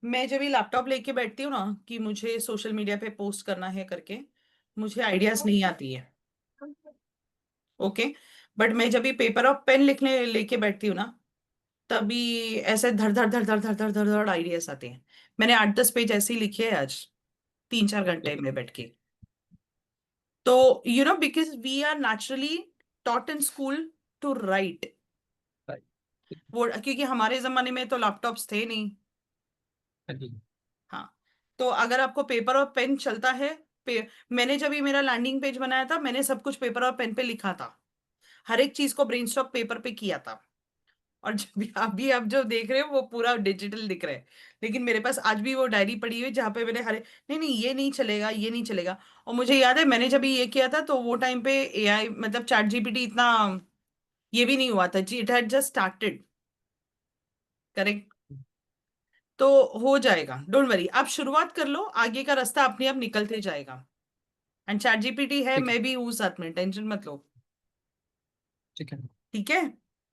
मैं जब ये लैपटॉप लेके बैठती हूँ ना कि मुझे सोशल मीडिया पे पोस्ट करना है करके, मुझे आइडियाज नहीं आती है। ओके। बट मैं जब ये पेपर और पेन लिखने लेके बैठती हूँ ना, तभी ऐसे धड़ धड़ धड़ धड़ धड़ धड़ धड़ धड़ आइडियाज आते हैं। मैंने 8-10 पेज ऐसे ही लिखे हैं आज, 3-4 घंटे में बैठ के। तो because we are naturally taught in school to write. वो क्योंकि हमारे जमाने में तो लैपटॉप्स थे नहीं। हाँ जी। हाँ। तो अगर आपको पेपर और पेन चलता है, मैंने जब ये मेरा लैंडिंग पेज बनाया था, मैंने सब कुछ पेपर और पेन पे लिखा था, हर एक चीज को ब्रेनस्टॉक पेपर पे किया था। और जब भी आप जो देख रहे हो वो पूरा डिजिटल दिख रहा है, लेकिन मेरे पास आज भी वो डायरी पड़ी हुई है जहाँ पे मैंने हरे, नहीं नहीं ये नहीं चलेगा, ये नहीं चलेगा। और मुझे याद है मैंने जब ये किया था तो वो टाइम पे एआई मतलब चैट जीपीटी इतना ये भी नहीं हुआ था जी, it had just started. Correct. तो हो जाएगा, डोंट वरी, आप शुरुआत कर लो, आगे का रास्ता अपने आप निकलते जाएगा। एंड चैट जीपीटी है, ठीक है। मैं भी हूँ साथ में, टेंशन मत लो। ठीक है। ठीक है।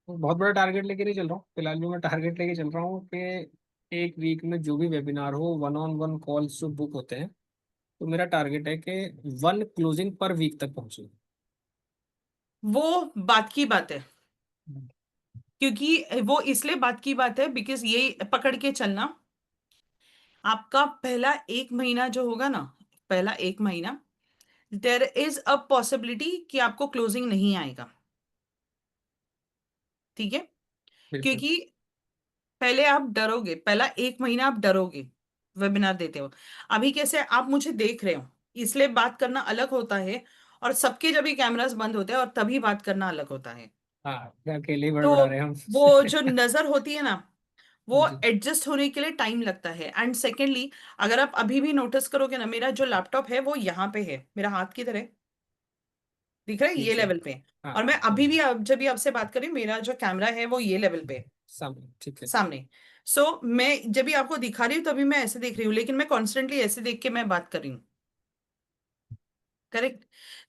तो बहुत बड़ा टारगेट लेके नहीं चल रहा हूँ फिलहाल, जो मैं टारगेट लेके चल रहा हूँ कि एक वीक में जो भी वेबिनार हो, वन ऑन वन कॉल्स जो बुक होते हैं, तो मेरा टारगेट है कि 1 क्लोजिंग पर वीक तक पहुंचे। वो बात की बात है, क्योंकि वो इसलिए बात की बात है बिकॉज ये पकड़ के चलना, आपका पहला 1 महीना जो होगा ना, पहला 1 महीना देर इज अ पॉसिबिलिटी कि आपको क्लोजिंग नहीं आएगा। ठीक है। बिल्कुल। क्योंकि पहले आप डरोगे, पहला 1 महीना आप डरोगे वेबिनार देते हो। अभी कैसे आप मुझे देख रहे हो, इसलिए बात करना अलग होता है, और सबके जब भी कैमरास बंद होते हैं और तभी बात करना अलग होता है। हाँ, अकेले ही तो बड़बड़ा रहे हम। वो जो नजर होती है ना, हाँ वो जी। एडजस्ट होने के लिए टाइम लगता है। एंड सेकेंडली, अगर आप अभी भी नोटिस करोगे ना, मेरा जो लैपटॉप है वो यहाँ पे है, मेरा हाथ की तरह दिख रहा है, ये नीचे। लेवल पे। हाँ और मैं हाँ अभी भी जब भी आपसे बात करी, मेरा जो कैमरा है वो ये लेवल पे है, सामने, ठीक है। सामने। मैं जब भी आपको दिखा रही हूँ तभी मैं ऐसे देख रही हूँ, लेकिन मैं कॉन्स्टेंटली ऐसे देख के मैं बात कर रही हूँ। करेक्ट।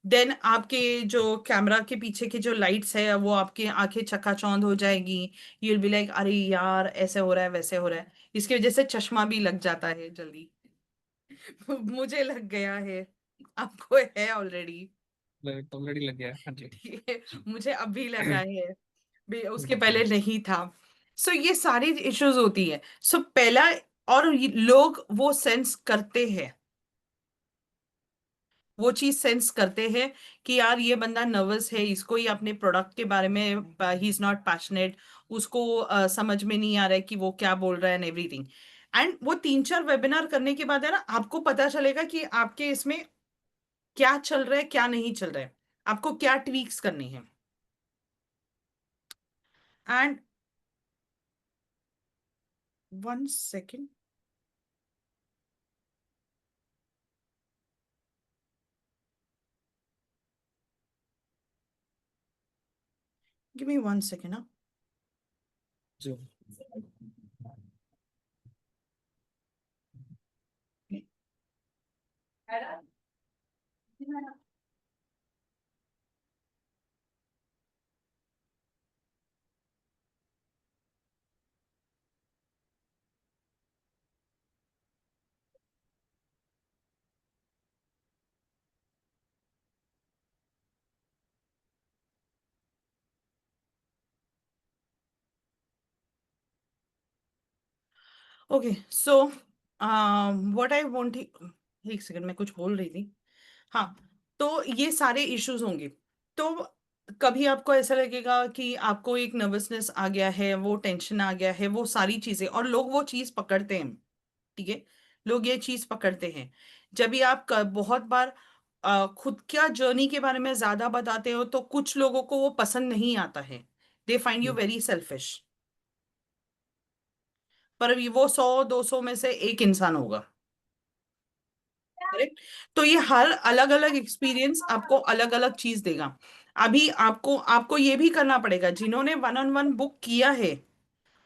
देन आपके जो कैमरा के पीछे की जो लाइट्स है वो आपकी आंखें चकाचौंध हो जाएगी। यूल बी लाइक अरे यार ऐसे हो रहा है वैसे हो रहा है, इसकी वजह से चश्मा भी लग जाता है जल्दी। मुझे लग गया है, आपको है ऑलरेडी। ऑलरेडी लग गया है, हाँ जी। ठीक है। मुझे अभी लगा है, उसके बिल्कुल। पहले नहीं था। ये सारी इश्यूज होती है। पहला, और लोग वो सेंस करते हैं, वो चीज सेंस करते हैं कि यार ये बंदा नर्वस है, इसको ही अपने प्रोडक्ट के बारे में, ही इज नॉट पैशनेट, उसको समझ में नहीं आ रहा है कि वो क्या बोल रहा है एंड एवरीथिंग। एंड वो 3-4 वेबिनार करने के बाद है ना, आपको पता चलेगा कि आपके इसमें क्या चल रहा है क्या नहीं चल रहा है, आपको क्या ट्वीक्स करनी है। And 1 second, give me 1 second. जी। Okay so what I want, एक सेकंड, मैं कुछ बोल रही थी। हाँ, तो ये सारे इश्यूज होंगे। तो कभी आपको ऐसा लगेगा कि आपको एक नर्वसनेस आ गया है, वो टेंशन आ गया है, वो सारी चीजें, और लोग वो चीज पकड़ते हैं। ठीक है, लोग ये चीज पकड़ते हैं। जब भी आप बहुत बार खुद क्या जर्नी के बारे में ज्यादा बताते हो तो कुछ लोगों को वो पसंद नहीं आता है। They find you very selfish. पर अभी वो 100-200 में से एक इंसान होगा। करेक्ट। तो ये हर अलग अलग एक्सपीरियंस आपको अलग अलग चीज देगा। अभी आपको आपको ये भी करना पड़ेगा, जिन्होंने वन ऑन वन बुक किया है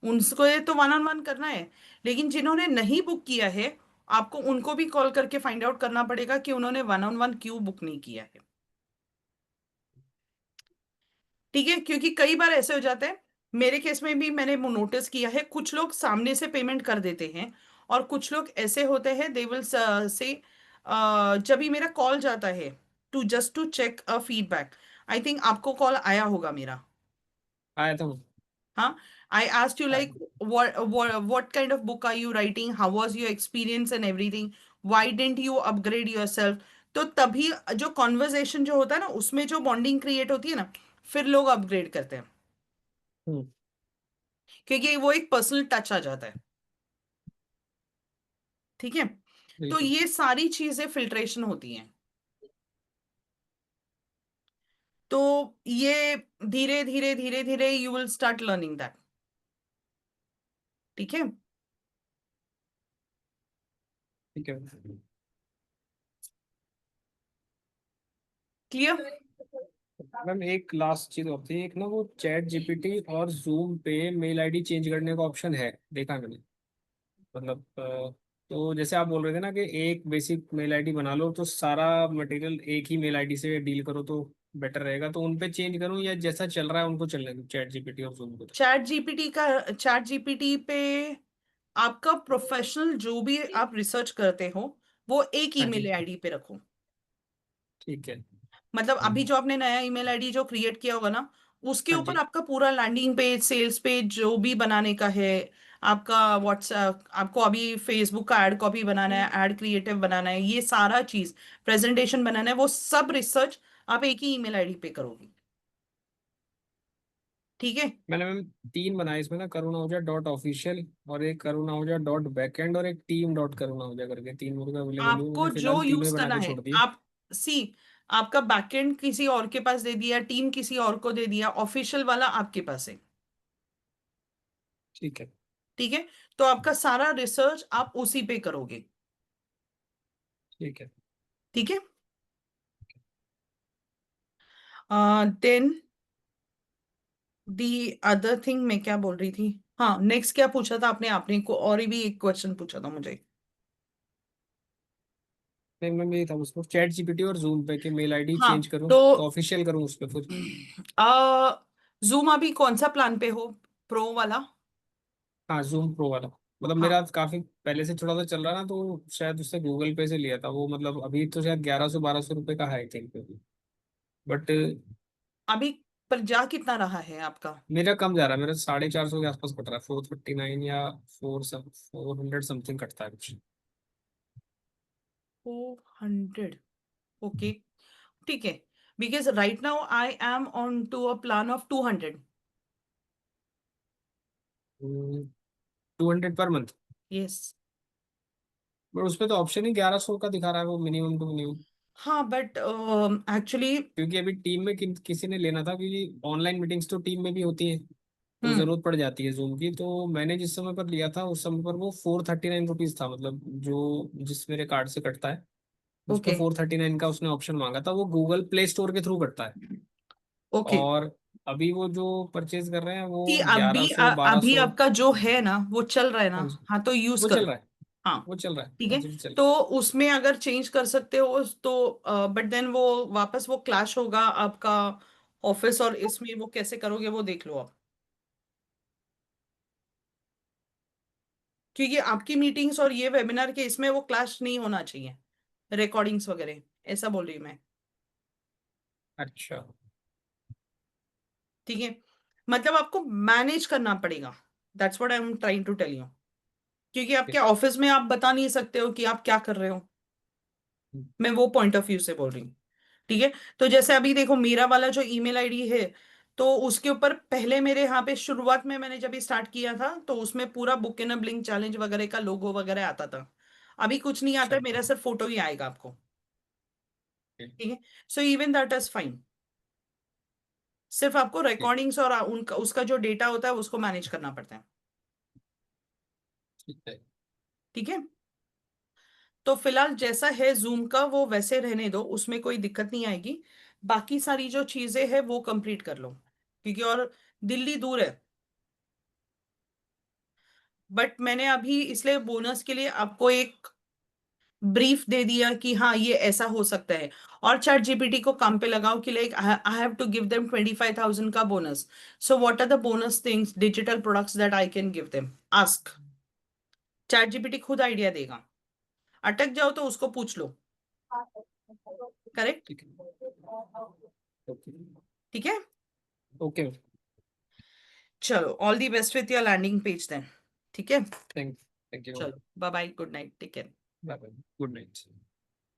उनको ये तो वन ऑन वन करना है। लेकिन जिन्होंने नहीं बुक किया है, आपको उनको भी कॉल करके फाइंड आउट करना पड़ेगा कि उन्होंने वन ऑन वन क्यों बुक नहीं किया है। ठीक है, क्योंकि कई बार ऐसे हो जाते हैं। मेरे केस में भी मैंने नोटिस किया है, कुछ लोग सामने से पेमेंट कर देते हैं, और कुछ लोग ऐसे होते हैं दे विल से, जब भी मेरा कॉल जाता है to just to check a feedback. I think आपको कॉल आया होगा मेरा। आया था मुझे। हाँ, आई आस्क्ड यू आया। Like what kind of book are you writing, how was your experience and everything, why didn't you upgrade yourself। तो तभी जो कॉन्वर्जेशन जो होता है ना, उसमें जो बॉन्डिंग क्रिएट होती है ना, फिर लोग अपग्रेड करते हैं, हम्म। क्योंकि वो एक पर्सनल टच आ जाता है। ठीक है, तो बिल्कुल। ये सारी चीजें फिल्ट्रेशन होती हैं। तो ये धीरे धीरे धीरे धीरे you will start learning that. ठीक है, ठीक है क्लियर। मैम। एक लास्ट चीज होती है, एक ना वो चैट जीपीटी और जूम पे मेल आईडी चेंज करने का ऑप्शन है, देखा है मैंने। मतलब तो जैसे आप बोल रहे थे ना कि एक बेसिक मेल आईडी बना लो तो सारा मटेरियल एक ही मेल आईडी से डील करो तो बेटर रहेगा, तो उन पे चेंज करूँ या जैसा चल रहा है उनको चलने दूँ चैट जीपीटी और जूम पे? चैट जीपीटी पे आपका प्रोफेशनल जो भी आप रिसर्च करते हो वो एक हाँ ईमेल जी। आईडी पे रखो। ठीक है। मतलब अभी हम्म। जो आपने नया ईमेल आईडी जो क्रिएट किया होगा ना, उसके हाँ ऊपर जी। आपका पूरा लैंडिंग पेज, सेल्स पेज जो भी बनाने का है, आपका व्हाट्सएप, आपको अभी फेसबुक का एड कॉपी बनाना है, एड क्रिएटिव बनाना है, ये सारा चीज, प्रेजेंटेशन बनाना है, वो सब रिसर्च आप एक ही ईमेल आईडी पे करोगे। ठीक है, मैंने मैम तीन बनाए इसमें ना, करुणा ओझा डॉट ऑफिशियल, और एक करुणा ओझा डॉट बैकएंड, और एक टीम डॉट करुणा ओझा करके तीन मेरे को अवेलेबल हुए। आपको मैंने जो फिलहाल तीनों यूज ही बना करना के है, छोड़ दिए। आप सी, आपका बैकएंड किसी और के पास दे दिया, टीम किसी और को दे दिया, ऑफिशियल वाला आपके पास है। ठीक है। ठीक है, तो आपका सारा रिसर्च आप उसी पे करोगे। ठीक है। ठीक है, देन दी अदर थिंग मैं क्या बोल रही थी, हाँ, नेक्स्ट क्या पूछा था आपने, आपने को और भी एक क्वेश्चन पूछा था मुझे। नहीं मैम यही था, उसको चैट जीपीटी और जूम पे के मेल आईडी हाँ, चेंज करूँ तो तो ऑफिशियल करूँ उस पर फिर? जूम अभी कौन सा प्लान पे हो, प्रो वाला? हाँ जूम प्रो वाला। मतलब हाँ, मेरा काफी पहले से थोड़ा सा चल रहा ना, तो शायद उससे गूगल पे से लिया था वो, मतलब अभी तो शायद 1100-1200 रुपये का है आई थिंक। बट अभी पर जा कितना रहा है आपका? मेरा कम जा रहा है, मेरा 450 के आसपास कट रहा है, 439 या 400 समथिंग कटता है कुछ। 400, ओके, ठीक है, because right now I am on to a plan of 200। 200 per month? Yes. But उसपे तो ऑप्शन ही 1100 का दिखा रहा है, वो मिनिमम टू मिनिमम। हाँ, बट एक्चुअली, क्योंकि अभी टीम में किसी ने लेना था, क्योंकि ऑनलाइन मीटिंग्स तो टीम में भी होती है, तो हम्म, जरूरत पड़ जाती है जूम की। तो मैंने जिस समय पर लिया था उस समय पर वो 439 रुपीज था, मतलब जो जिस मेरे कार्ड से कटता है उस पर ओके, 439 का उसने ऑप्शन मांगा था। वो गूगल प्ले स्टोर के थ्रू कटता है। ओके। और अभी वो जो परचेज कर रहे हैं वो कि 1100 अभी 1200। आपका जो है ना वो चल रहा है ना, हाँ जी। हाँ, तो यूज वो चल करो। रहा है। हाँ वो चल रहा है, ठीक है। जी चल तो उसमें अगर चेंज कर सकते हो तो बट देन वो वापस वो क्लैश होगा आपका ऑफिस और इसमें, वो कैसे करोगे वो देख लो आप, क्योंकि आपकी मीटिंग्स और ये वेबिनार के इसमें वो क्लैश नहीं होना चाहिए, रिकॉर्डिंग्स वगैरह, ऐसा बोल रही हूँ मैं। अच्छा ठीक है, मतलब आपको मैनेज करना पड़ेगा, that's what I am trying to tell you, क्योंकि आपके ठीक। ऑफिस में आप बता नहीं सकते हो कि आप क्या कर रहे हो, मैं वो पॉइंट ऑफ व्यू से बोल रही हूँ। ठीक है, तो जैसे अभी देखो मेरा वाला जो ईमेल आईडी है, तो उसके ऊपर पहले मेरे यहाँ पे शुरुआत में मैंने जब स्टार्ट किया था तो उसमें पूरा book in a blink challenge वगैरह का लोगो वगैरह आता था। अभी कुछ नहीं आता अच्छा है, मेरा सिर्फ फोटो ही आएगा आपको। ठीक ठीक है, so even that is fine, सिर्फ आपको ठीक रिकॉर्डिंग्स और उनका उसका जो डेटा होता है उसको मैनेज करना पड़ता है। ठीक है। ठीक है, तो फिलहाल जैसा है जूम का वो वैसे रहने दो, उसमें कोई दिक्कत नहीं आएगी। बाकी सारी जो चीजें हैं वो कंप्लीट कर लो, क्योंकि और दिल्ली दूर है। बट मैंने अभी इसलिए बोनस के लिए आपको एक ब्रीफ दे दिया कि हाँ ये ऐसा हो सकता है, और चैट जीपीटी को काम पे लगाओ कि like I have to give them 25,000 का bonus, so what are the bonus things digital products that I can give them, ask. Chat GPT खुद आइडिया देगा, अटक जाओ तो उसको पूछ लो। करेक्ट। ठीक है। ओके ठीक है, ओके। चलो all the best with your landing page then. ठीक है, थैंक यू। चलो bye bye, good night, take care. Bye bye, good night.